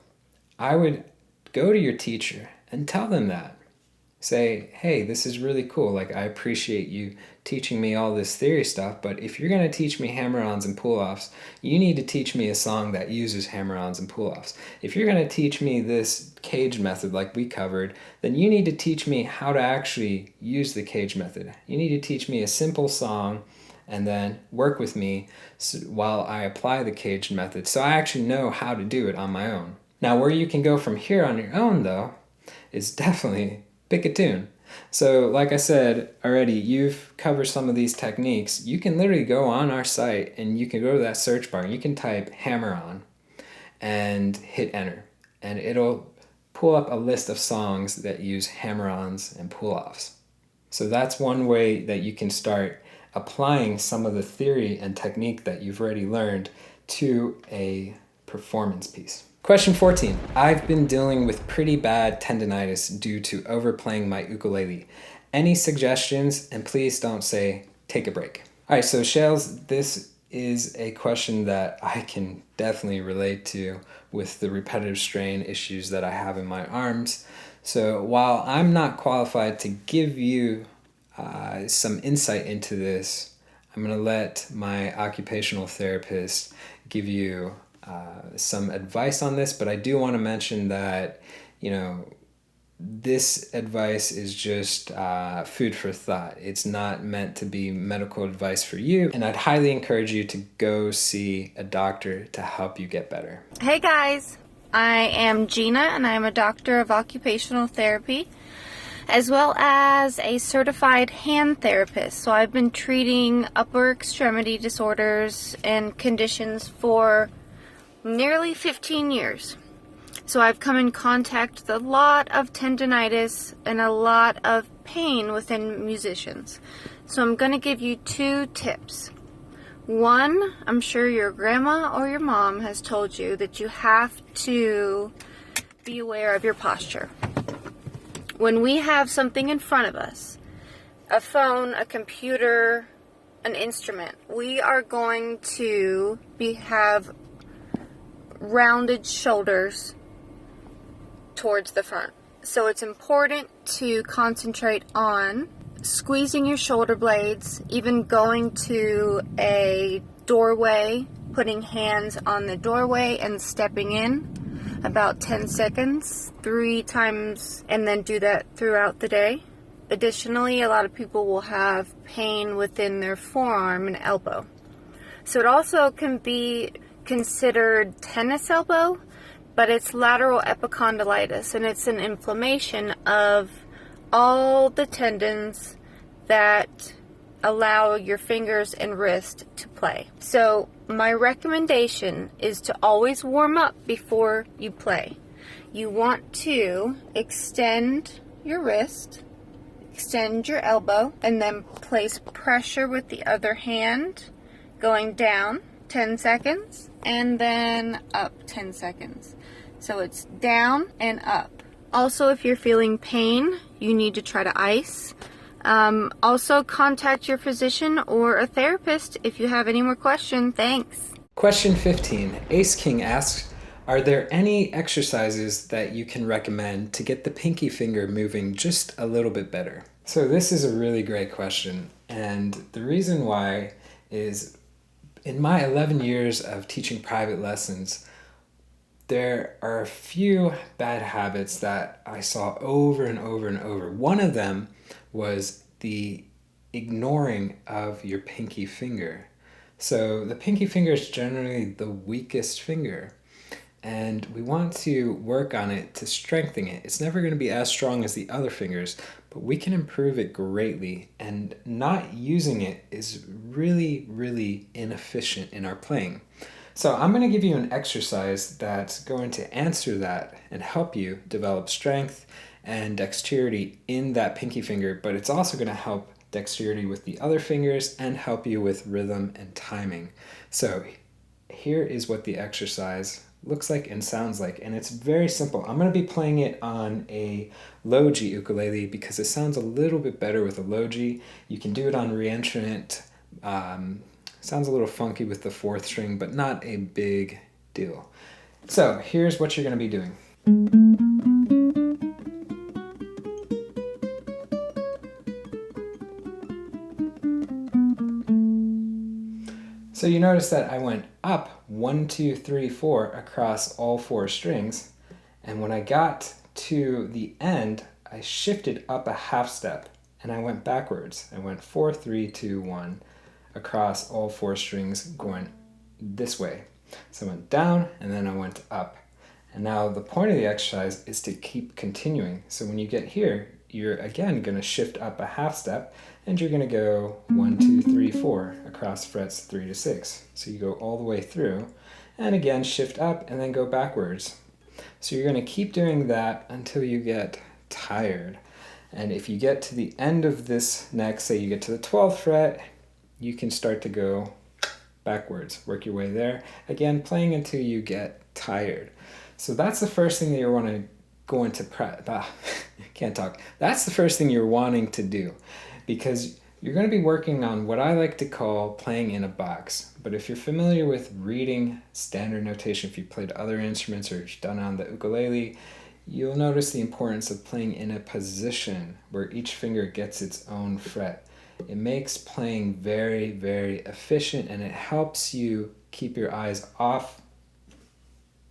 I would go to your teacher and tell them that. Say, hey, this is really cool. Like, I appreciate you teaching me all this theory stuff, but if you're going to teach me hammer-ons and pull-offs, you need to teach me a song that uses hammer-ons and pull-offs. If you're going to teach me this cage method like we covered, then you need to teach me how to actually use the cage method. You need to teach me a simple song and then work with me while I apply the cage method, so I actually know how to do it on my own. Now, where you can go from here on your own, though, is definitely pick a tune. So like I said already, you've covered some of these techniques. You can literally go on our site and you can go to that search bar and you can type hammer on and hit enter. And it'll pull up a list of songs that use hammer-ons and pull-offs. So that's one way that you can start applying some of the theory and technique that you've already learned to a performance piece. Question 14. I've been dealing with pretty bad tendonitis due to overplaying my ukulele. Any suggestions? And please don't say, take a break. All right, so Shales, this is a question that I can definitely relate to with the repetitive strain issues that I have in my arms. So while I'm not qualified to give you some insight into this, I'm going to let my occupational therapist give you some advice on this, but I do want to mention that, this advice is just food for thought. It's not meant to be medical advice for you, and I'd highly encourage you to go see a doctor to help you get better. Hey guys, I am Gina, and I'm a doctor of occupational therapy, as well as a certified hand therapist. So I've been treating upper extremity disorders and conditions for nearly 15 years. So I've come in contact with a lot of tendonitis and a lot of pain within musicians. So I'm going to give you 2 tips. One, I'm sure your grandma or your mom has told you that you have to be aware of your posture. when we have something in front of us, a phone, a computer, an instrument, we are going to have rounded shoulders towards the front. So it's important to concentrate on squeezing your shoulder blades, even going to a doorway, putting hands on the doorway and stepping in about 10 seconds, 3 times, and then do that throughout the day. Additionally, a lot of people will have pain within their forearm and elbow. So it also can be considered tennis elbow, but it's lateral epicondylitis, and it's an inflammation of all the tendons that allow your fingers and wrist to play. So my recommendation is to always warm up before you play. You want to extend your wrist, extend your elbow, and then place pressure with the other hand, going down 10 seconds, and then up 10 seconds. So it's down and up. Also, if you're feeling pain, you need to try to ice. Also, contact your physician or a therapist if you have any more questions. Thanks. Question 15. Ace King asks, are there any exercises that you can recommend to get the pinky finger moving just a little bit better? So this is a really great question. And the reason why is in my 11 years of teaching private lessons, there are a few bad habits that I saw over and over and over. One of them was the ignoring of your pinky finger. So the pinky finger is generally the weakest finger, and we want to work on it to strengthen it. It's never going to be as strong as the other fingers, but we can improve it greatly, and not using it is really, really inefficient in our playing. So I'm going to give you an exercise that's going to answer that and help you develop strength and dexterity in that pinky finger, but it's also going to help dexterity with the other fingers and help you with rhythm and timing. So here is what the exercise looks like and sounds like, and it's very simple. I'm going to be playing it on a low G ukulele because it sounds a little bit better with a low G. You can do it on reentrant. Sounds a little funky with the 4th string, but not a big deal. So here's what you're going to be doing. So you notice that I went up 1, 2, 3, 4 across all 4 strings, and when I got to the end, I shifted up a half step and I went backwards. I went 4, 3, 2, 1 across all 4 strings going this way. So I went down and then I went up. And now the point of the exercise is to keep continuing. So when you get here, you're again going to shift up a half step and you're going to go 1, 2, 3, 4 across frets 3 to 6. So you go all the way through and again shift up and then go backwards. So you're going to keep doing that until you get tired. And if you get to the end of this neck, say you get to the 12th fret, you can start to go backwards, work your way there. Again, playing until you get tired. So that's the first thing that you want to go into can't talk. That's the first thing you're wanting to do, because you're going to be working on what I like to call playing in a box. But if you're familiar with reading standard notation, if you played other instruments or done on the ukulele, you'll notice the importance of playing in a position where each finger gets its own fret. It makes playing very, very efficient, and it helps you keep your eyes off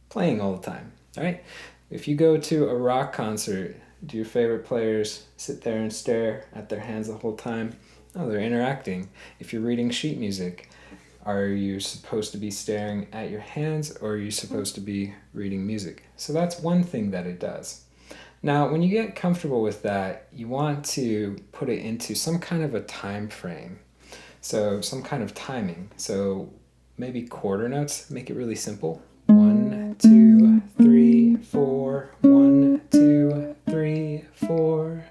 playing all the time. All right? If you go to a rock concert, do your favorite players sit there and stare at their hands the whole time? No, they're interacting. If you're reading sheet music, are you supposed to be staring at your hands, or are you supposed to be reading music? So that's one thing that it does. Now, when you get comfortable with that, you want to put it into some kind of a time frame. So some kind of timing. So maybe quarter notes, make it really simple. 1, 2, 3, 4, 1, 2, 3, 4.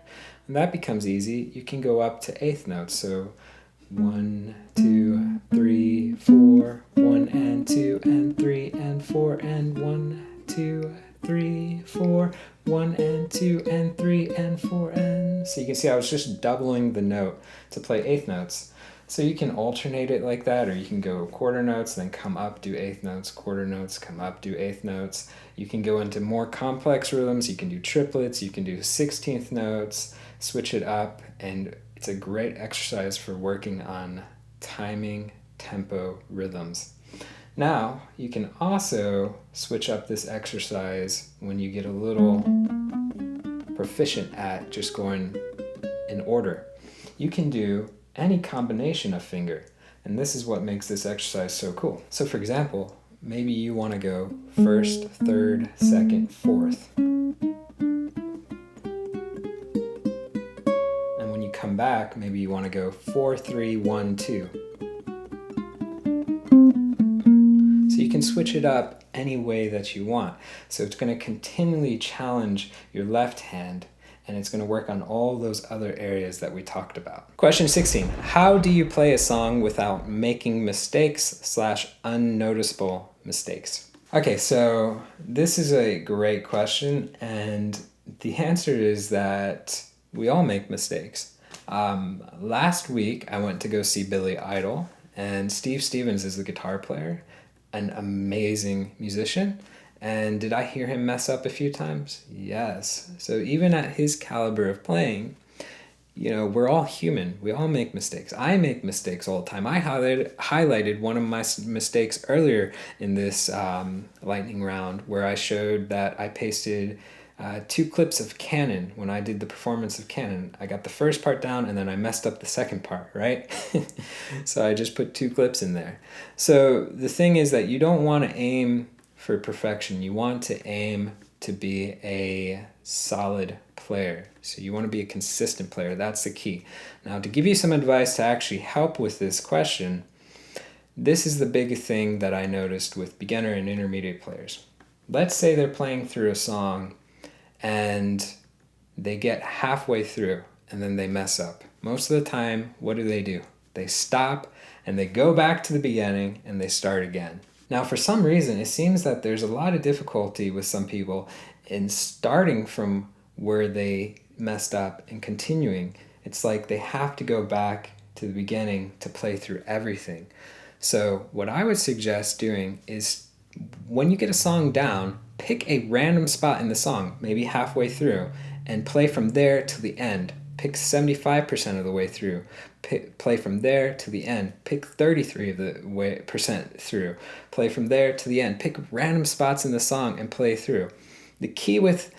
And that becomes easy. You can go up to eighth notes. So 1, 2, 3, 4, 1 and 2 and 3 and 4 and 1, 2, 3, 4, 1 and 2 and 3 and 4 and... So you can see I was just doubling the note to play eighth notes. So you can alternate it like that, or you can go quarter notes, then come up, do eighth notes, quarter notes, come up, do eighth notes. You can go into more complex rhythms, you can do triplets, you can do 16th notes, switch it up, and it's a great exercise for working on timing, tempo, rhythms. Now, you can also switch up this exercise when you get a little proficient at just going in order. You can do any combination of finger, and this is what makes this exercise so cool. So for example, maybe you want to go first, third, second, fourth. And when you come back, maybe you want to go 4, 3, 1, 2. So you can switch it up any way that you want. So it's going to continually challenge your left hand, and it's going to work on all those other areas that we talked about. Question 16. How do you play a song without making mistakes / unnoticeable mistakes? Okay, so this is a great question, and the answer is that we all make mistakes. Last week, I went to go see Billy Idol, and Steve Stevens is the guitar player, an amazing musician. And did I hear him mess up a few times? Yes. So even at his caliber of playing, we're all human. We all make mistakes. I make mistakes all the time. I highlighted one of my mistakes earlier in this lightning round, where I showed that I pasted 2 clips of Canon when I did the performance of Canon. I got the first part down and then I messed up the second part, right? So I just put 2 clips in there. So the thing is that you don't want to aim for perfection. You want to aim to be a solid player. So you want to be a consistent player. That's the key. Now, to give you some advice to actually help with this question, this is the big thing that I noticed with beginner and intermediate players. Let's say they're playing through a song and they get halfway through and then they mess up. Most of the time, what do? They stop and they go back to the beginning and they start again. Now, for some reason, it seems that there's a lot of difficulty with some people in starting from where they messed up and continuing. It's like they have to go back to the beginning to play through everything. So what I would suggest doing is when you get a song down, pick a random spot in the song, maybe halfway through, and play from there to the end. Pick 75% of the way through. Play from there to the end. Pick 33% of the way through. Play from there to the end. Pick random spots in the song and play through. The key with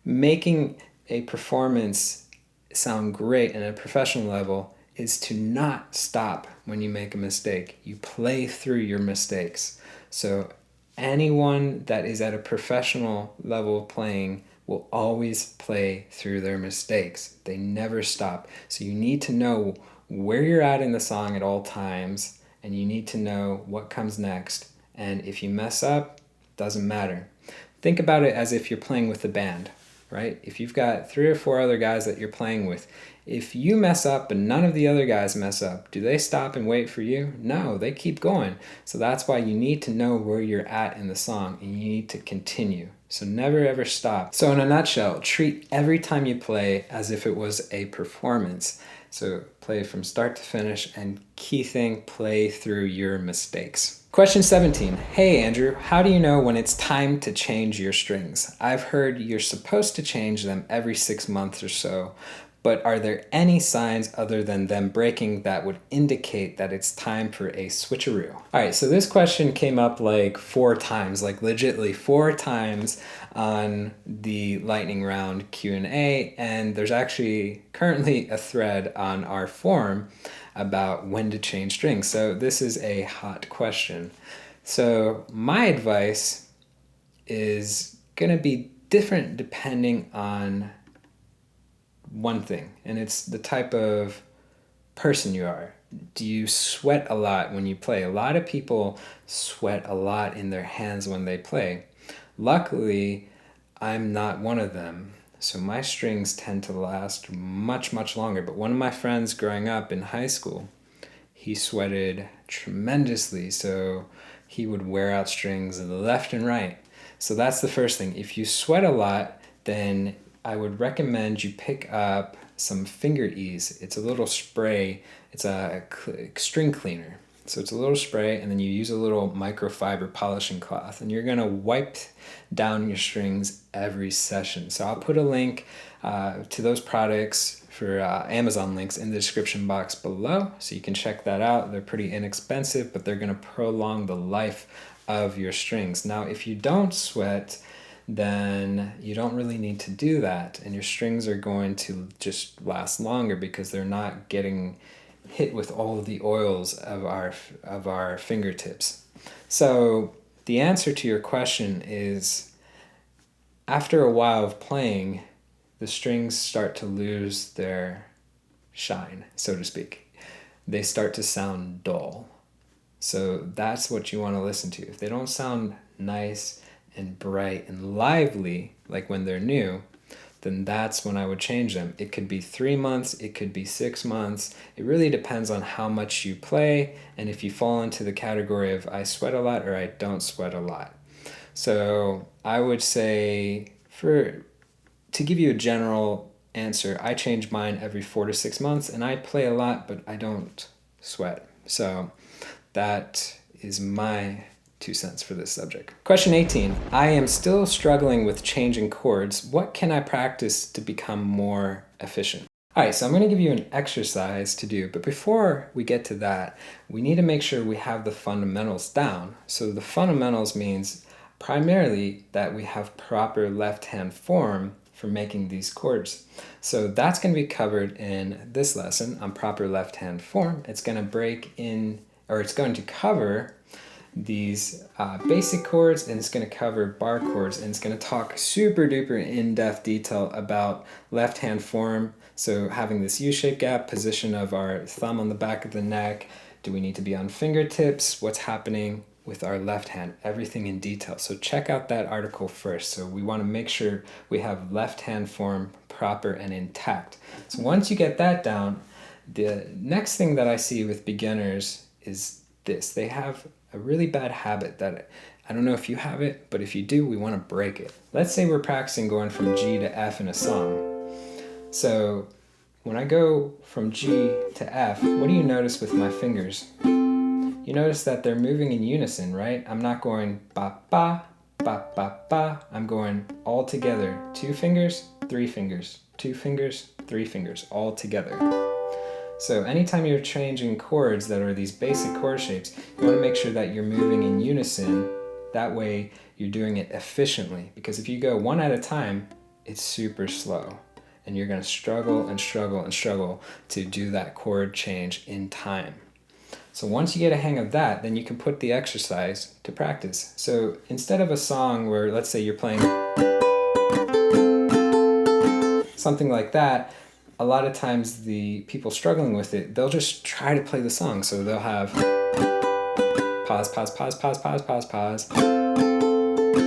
making a performance sound great at a professional level is to not stop when you make a mistake. You play through your mistakes. So anyone that is at a professional level playing will always play through their mistakes. They never stop. So you need to know where you're at in the song at all times, and you need to know what comes next. And if you mess up, doesn't matter. Think about it as if you're playing with a band, right? If you've got 3 or 4 other guys that you're playing with, if you mess up and none of the other guys mess up, do they stop and wait for you? No, they keep going. So that's why you need to know where you're at in the song, and you need to continue. So never ever stop. So in a nutshell, treat every time you play as if it was a performance. So play from start to finish, and key thing, play through your mistakes. Question 17. Hey Andrew, how do you know when it's time to change your strings? I've heard you're supposed to change them every 6 months or so, but are there any signs other than them breaking that would indicate that it's time for a switcheroo? All right, so this question came up like 4 times, like legitly 4 times on the lightning round Q&A, and there's actually currently a thread on our forum about when to change strings. So this is a hot question. So my advice is gonna be different depending on one thing, and it's the type of person you are. Do you sweat a lot when you play? A lot of people sweat a lot in their hands when they play. Luckily, I'm not one of them, so my strings tend to last much, much longer. But one of my friends growing up in high school, he sweated tremendously, so he would wear out strings left and right. So that's the first thing. If you sweat a lot, then I would recommend you pick up some finger ease. It's a little spray. It's a string cleaner. So it's a little spray, and then you use a little microfiber polishing cloth, and you're gonna wipe down your strings every session. So I'll put a link to those products for Amazon links in the description box below, so you can check that out. They're pretty inexpensive, but they're gonna prolong the life of your strings. Now, if you don't sweat, then you don't really need to do that, and your strings are going to just last longer because they're not getting hit with all of the oils of our fingertips. So the answer to your question is, after a while of playing, the strings start to lose their shine, so to speak. They start to sound dull. So that's what you want to listen to. If they don't sound nice and bright and lively like when they're new, then that's when I would change them. It could be 3 months, it could be 6 months. It really depends on how much you play and if you fall into the category of I sweat a lot or I don't sweat a lot. So I would say, to give you a general answer, I change mine every 4 to 6 months, and I play a lot, but I don't sweat. So that is my 2 cents for this subject. Question 18. I am still struggling with changing chords. What can I practice to become more efficient? All right, so I'm going to give you an exercise to do, but before we get to that, we need to make sure we have the fundamentals down. So the fundamentals means primarily that we have proper left-hand form for making these chords. So that's going to be covered in this lesson on proper left-hand form. It's going to cover these basic chords, and it's going to cover bar chords, and it's going to talk super duper in-depth detail about left-hand form. So having this U-shaped gap, position of our thumb on the back of the neck, do we need to be on fingertips, what's happening with our left hand, everything in detail. So check out that article first. So we want to make sure we have left hand form proper and intact. So once you get that down, the next thing that I see with beginners is this. They have a really bad habit that I don't know if you have it, but if you do, we want to break it. Let's say we're practicing going from G to F in a song. So when I go from G to F, what do you notice with my fingers? You notice that they're moving in unison, right? I'm not going ba ba, ba ba ba. I'm going all together. 2 fingers, 3 fingers, 2 fingers, 3 fingers, all together. So anytime you're changing chords that are these basic chord shapes, you want to make sure that you're moving in unison. That way you're doing it efficiently. Because if you go one at a time, it's super slow. And you're going to struggle and struggle and struggle to do that chord change in time. So once you get a hang of that, then you can put the exercise to practice. So instead of a song where, let's say you're playing something like that, a lot of times the people struggling with it, they'll just try to play the song. So they'll have pause, pause, pause, pause, pause, pause, pause,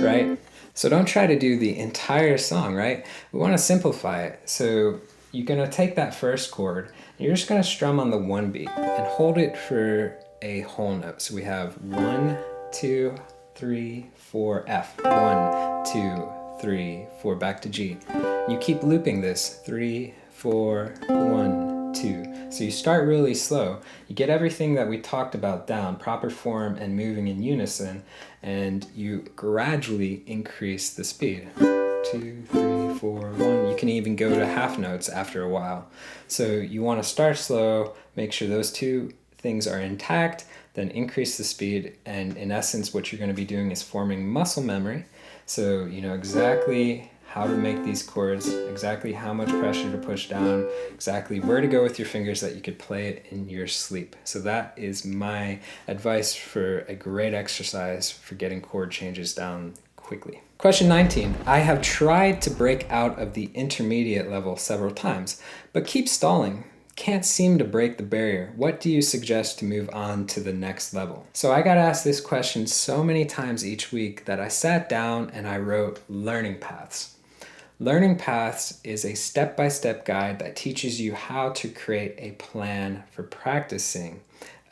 right? So don't try to do the entire song, right? We want to simplify it. So you're going to take that first chord, and you're just going to strum on the 1 beat and hold it for a whole note. So we have 1, 2, 3, 4, F. 1, 2, 3, 4, back to G. You keep looping this, 3, 4, 1, 2. So you start really slow. You get everything that we talked about down, proper form and moving in unison, and you gradually increase the speed. 2, 3, 4, 1. You can even go to half notes after a while. So you want to start slow, make sure those 2 things are intact, then increase the speed, and in essence what you're going to be doing is forming muscle memory. So you know exactly how to make these chords, exactly how much pressure to push down, exactly where to go with your fingers that you could play it in your sleep. So that is my advice for a great exercise for getting chord changes down quickly. Question 19. I have tried to break out of the intermediate level several times, but keep stalling. Can't seem to break the barrier. What do you suggest to move on to the next level? So I got asked this question so many times each week that I sat down and I wrote Learning Paths. Learning Paths is a step-by-step guide that teaches you how to create a plan for practicing,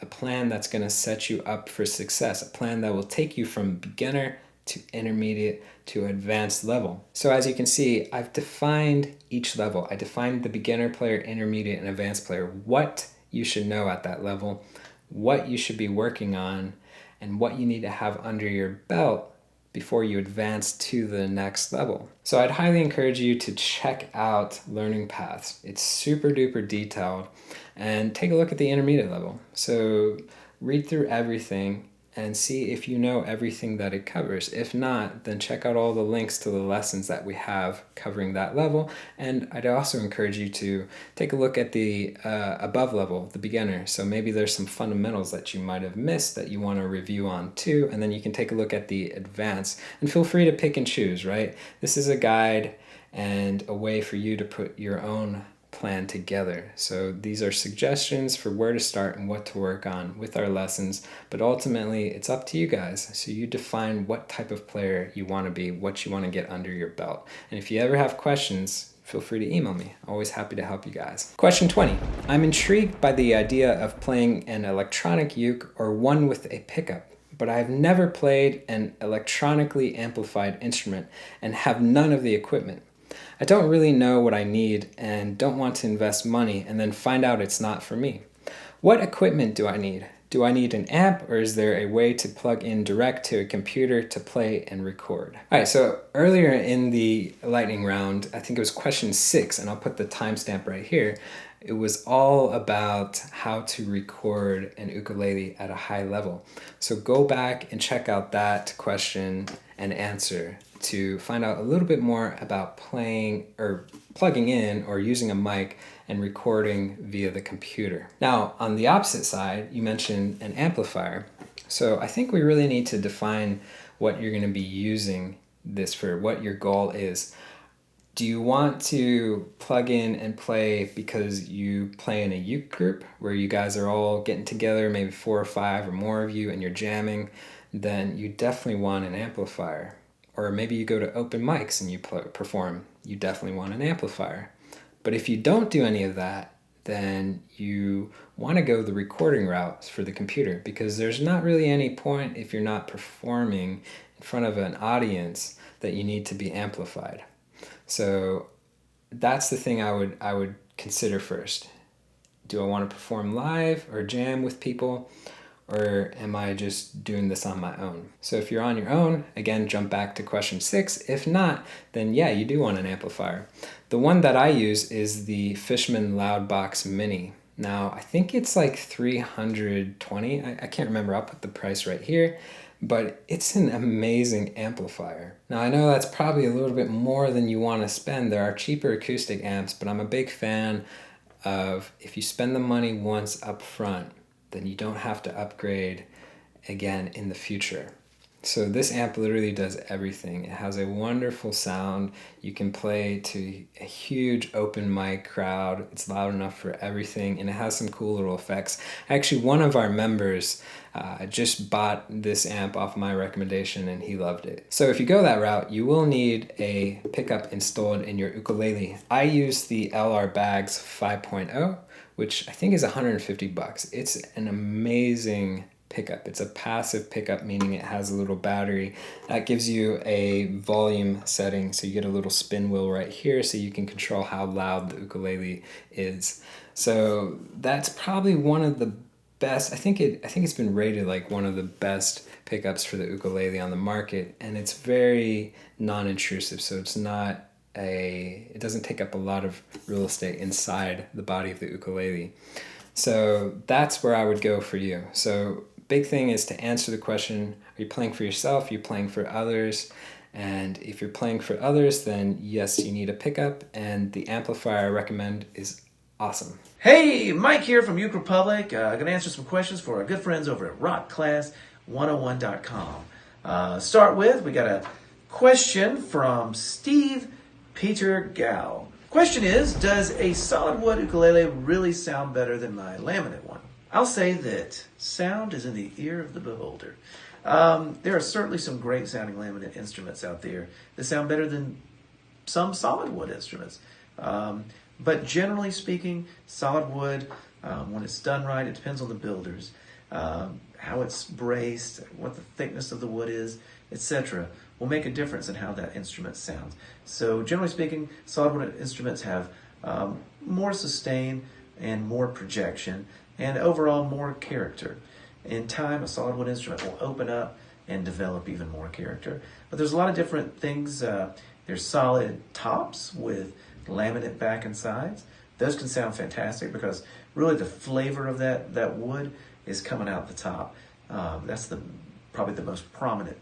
a plan that's going to set you up for success, a plan that will take you from beginner to intermediate to advanced level. So as you can see, I've defined each level. I defined the beginner player, intermediate, and advanced player, what you should know at that level, what you should be working on, and what you need to have under your belt before you advance to the next level. So I'd highly encourage you to check out Learning Paths. It's super duper detailed, and take a look at the intermediate level. So read through everything and see if you know everything that it covers. If not, then check out all the links to the lessons that we have covering that level. And I'd also encourage you to take a look at the above level, the beginner. So maybe there's some fundamentals that you might have missed that you want to review on too. And then you can take a look at the advanced, and feel free to pick and choose, right? This is a guide and a way for you to put your own plan together. So these are suggestions for where to start and what to work on with our lessons, but ultimately it's up to you guys. So you define what type of player you want to be, what you want to get under your belt. And if you ever have questions, feel free to email me. Always happy to help you guys. Question 20. I'm intrigued by the idea of playing an electronic uke or one with a pickup, but I have never played an electronically amplified instrument and have none of the equipment. I don't really know what I need and don't want to invest money and then find out it's not for me. What equipment do I need? Do I need an amp, or is there a way to plug in direct to a computer to play and record? All right, so earlier in the lightning round, I think it was question 6, and I'll put the timestamp right here. It was all about how to record an ukulele at a high level. So go back and check out that question and answer to find out a little bit more about playing or plugging in or using a mic and recording via the computer. Now, on the opposite side, you mentioned an amplifier. So I think we really need to define what you're going to be using this for, what your goal is. Do you want to plug in and play because you play in a uke group where you guys are all getting together, maybe 4 or 5 or more of you, and you're jamming? Then you definitely want an amplifier. Or maybe you go to open mics and you perform. You definitely want an amplifier. But if you don't do any of that, then you want to go the recording route for the computer, because there's not really any point if you're not performing in front of an audience that you need to be amplified. So that's the thing I would consider first. Do I want to perform live or jam with people? Or am I just doing this on my own? So if you're on your own, again, jump back to question 6. If not, then yeah, you do want an amplifier. The one that I use is the Fishman Loudbox Mini. Now, I think it's like $320. I can't remember. I'll put the price right here. But it's an amazing amplifier. Now, I know that's probably a little bit more than you want to spend. There are cheaper acoustic amps, but I'm a big fan of, if you spend the money once up front, then you don't have to upgrade again in the future. So this amp literally does everything. It has a wonderful sound. You can play to a huge open mic crowd. It's loud enough for everything, and it has some cool little effects. Actually, one of our members just bought this amp off my recommendation, and he loved it. So if you go that route, you will need a pickup installed in your ukulele. I use the LR Bags 5.0, which I think is $150. It's an amazing pickup. It's a passive pickup, meaning it has a little battery that gives you a volume setting. So you get a little spin wheel right here so you can control how loud the ukulele is. So that's probably one of the best. I think it's been rated like one of the best pickups for the ukulele on the market, and it's very non-intrusive. So it doesn't take up a lot of real estate inside the body of the ukulele. So that's where I would go for you. So big thing is to answer the question, are you playing for yourself? Are you playing for others? And if you're playing for others, then yes, you need a pickup, and the amplifier I recommend is awesome. Hey, Mike here from Uke Republic. I'm going to answer some questions for our good friends over at rockclass101.com. Start with, we got a question from Steve Peter Gow. Question is, does a solid wood ukulele really sound better than my laminate one? I'll say that sound is in the ear of the beholder. There are certainly some great sounding laminate instruments out there that sound better than some solid wood instruments. But generally speaking, solid wood, when it's done right, it depends on the builders, how it's braced, what the thickness of the wood is. etc., will make a difference in how that instrument sounds. So generally speaking, solid wood instruments have more sustain and more projection and overall more character. In time, a solid wood instrument will open up and develop even more character. But there's a lot of different things. There's solid tops with laminate back and sides. Those can sound fantastic because really the flavor of that wood is coming out the top. That's probably the most prominent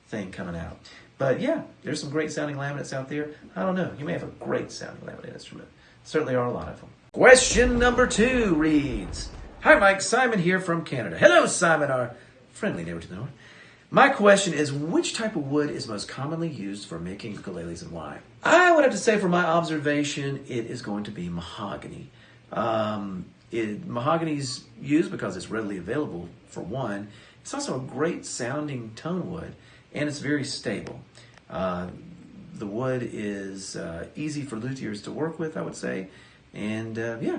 thing coming out. But yeah, there's some great sounding laminates out there. I don't know, you may have a great sounding laminate instrument. Certainly are a lot of them. Question number 2 reads, "Hi Mike, Simon here from Canada." Hello Simon, our friendly neighbor to the north. "My question is, which type of wood is most commonly used for making ukuleles and why?" I would have to say, from my observation, it is going to be mahogany. Mahogany's used because it's readily available, for one. It's also a great sounding tone wood, and it's very stable. The wood is easy for luthiers to work with, I would say, and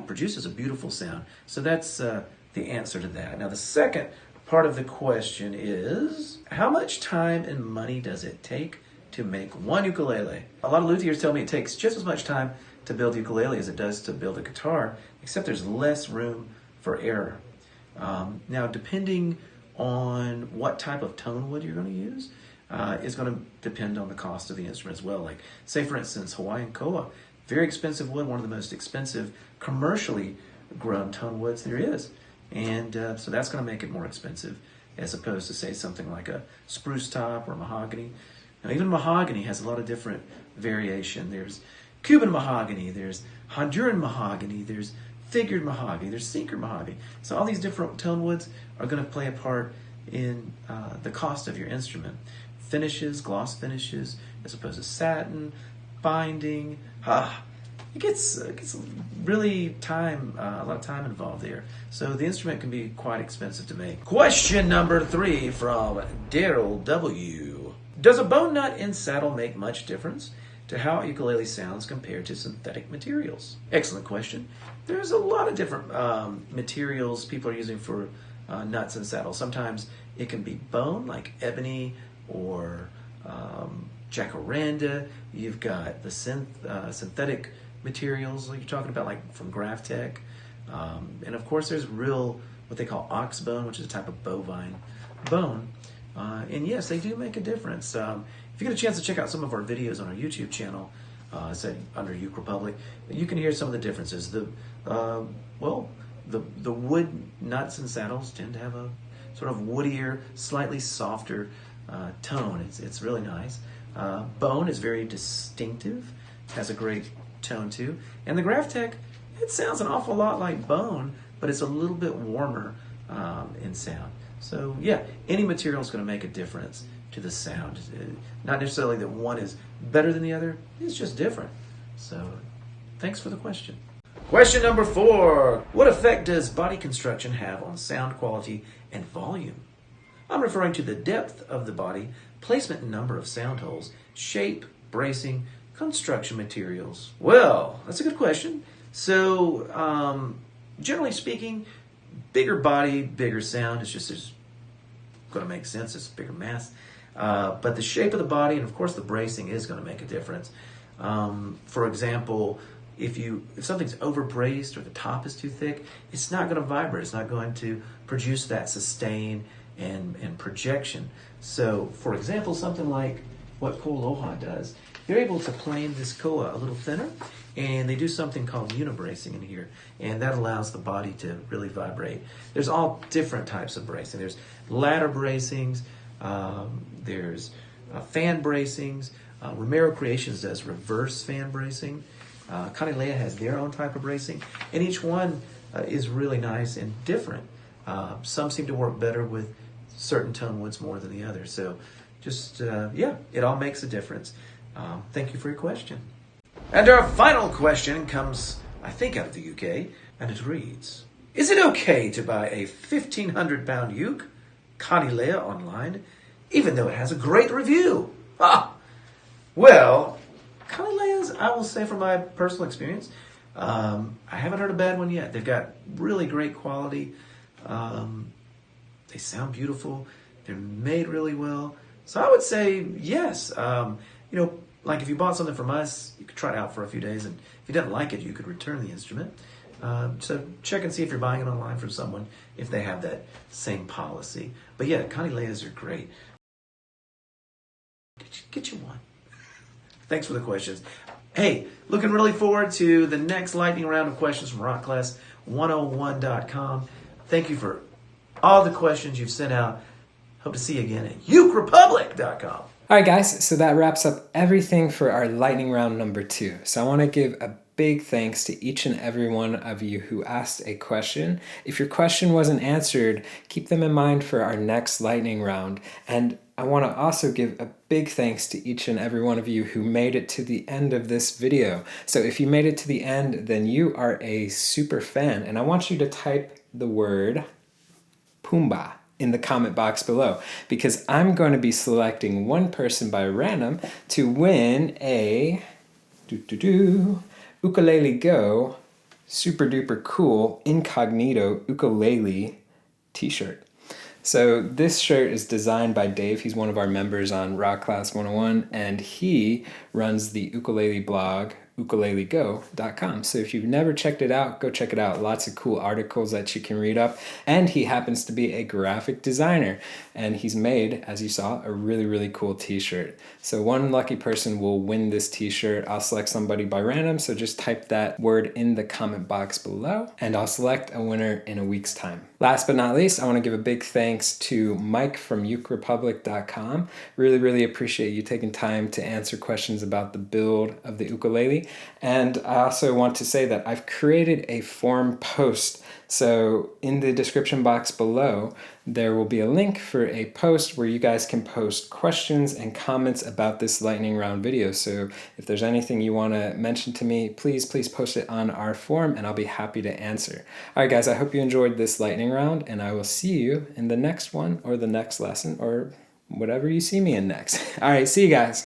produces a beautiful sound. So that's the answer to that. Now, the second part of the question is, how much time and money does it take to make one ukulele? A lot of luthiers tell me it takes just as much time to build a ukulele as it does to build a guitar, except there's less room for error. Now, depending on what type of tone wood you're going to use, is going to depend on the cost of the instrument as well. Like, say for instance, Hawaiian koa, very expensive wood, one of the most expensive commercially grown tone woods there is. And so that's going to make it more expensive as opposed to, say, something like a spruce top or mahogany. Now, even mahogany has a lot of different variation. There's Cuban mahogany, there's Honduran mahogany, there's figured mahogany, there's sinker mahogany. So all these different tone woods are going to play a part in the cost of your instrument. Finishes, gloss finishes, as opposed to satin, binding. It gets really a lot of time involved there. So the instrument can be quite expensive to make. Question number 3 from Daryl W. "Does a bone nut in saddle make much difference to how a ukulele sounds compared to synthetic materials?" Excellent question. There's a lot of different materials people are using for nuts in saddles. Sometimes it can be bone, like ebony or jacaranda. You've got the synthetic materials like you're talking about, like from Graphtec. And of course there's real, what they call ox bone, which is a type of bovine bone. And yes, they do make a difference. If you get a chance to check out some of our videos on our YouTube channel, under Uke Republic, you can hear some of the differences. The wood nuts and saddles tend to have a sort of woodier, slightly softer tone. It's really nice. Bone is very distinctive, has a great tone too. And the Graphtec, it sounds an awful lot like bone, but it's a little bit warmer in sound. So yeah, any material is going to make a difference to the sound. Not necessarily that one is better than the other, it's just different. So thanks for the question. Question number 4. What effect does body construction have on sound quality and volume? I'm referring to the depth of the body, placement and number of sound holes, shape, bracing, construction materials. Well, that's a good question. So, generally speaking, bigger body, bigger sound. It's going to make sense. It's bigger mass. But the shape of the body and, of course, the bracing is going to make a difference. For example, if something's overbraced or the top is too thick, it's not going to vibrate. It's not going to produce that sustain and projection. So, for example, something like what Koaloha does, they're able to plane this koa a little thinner, and they do something called unibracing in here, and that allows the body to really vibrate. There's all different types of bracing. There's ladder bracings, there's fan bracings. Romero Creations does reverse fan bracing. Ukulele has their own type of bracing, and each one is really nice and different. Some seem to work better with certain tone woods more than the others. So just, it all makes a difference. Thank you for your question. And our final question comes, I think, out of the UK, and it reads, "Is it okay to buy a 1,500-pound uke, Ukulele, online, even though it has a great review?" Well, Ukulele's, I will say from my personal experience, I haven't heard a bad one yet. They've got really great quality. They sound beautiful. They're made really well. So I would say yes. Like if you bought something from us, you could try it out for a few days, and if you didn't like it, you could return the instrument. So check and see if you're buying it online from someone, if they have that same policy. But yeah, ukuleles are great. Get you one. Thanks for the questions. Hey, looking really forward to the next lightning round of questions from rockclass101.com. Thank you for all the questions you've sent out. Hope to see you again at ukerepublic.com. All right, guys, so that wraps up everything for our lightning round number 2. So I want to give a big thanks to each and every one of you who asked a question. If your question wasn't answered, keep them in mind for our next lightning round. And I want to also give a big thanks to each and every one of you who made it to the end of this video. So if you made it to the end, then you are a super fan. And I want you to type the word Pumbaa in the comment box below, because I'm going to be selecting one person by random to win a Ukulele Go super duper cool incognito ukulele t-shirt. So this shirt is designed by Dave. He's one of our members on Rock Class 101, and he runs the ukulele blog ukulelego.com. So if you've never checked it out, go check it out. Lots of cool articles that you can read up. And he happens to be a graphic designer, and he's made, as you saw, a really, really cool t-shirt. So one lucky person will win this t-shirt. I'll select somebody by random, so just type that word in the comment box below, and I'll select a winner in a week's time. Last but not least, I want to give a big thanks to Mike from ukerepublic.com. Really, really appreciate you taking time to answer questions about the build of the ukulele. And I also want to say that I've created a forum post. So in the description box below, there will be a link for a post where you guys can post questions and comments about this lightning round video. So if there's anything you want to mention to me, please post it on our forum and I'll be happy to answer. All right, guys, I hope you enjoyed this lightning round, and I will see you in the next one or the next lesson or whatever you see me in next. All right, see you guys.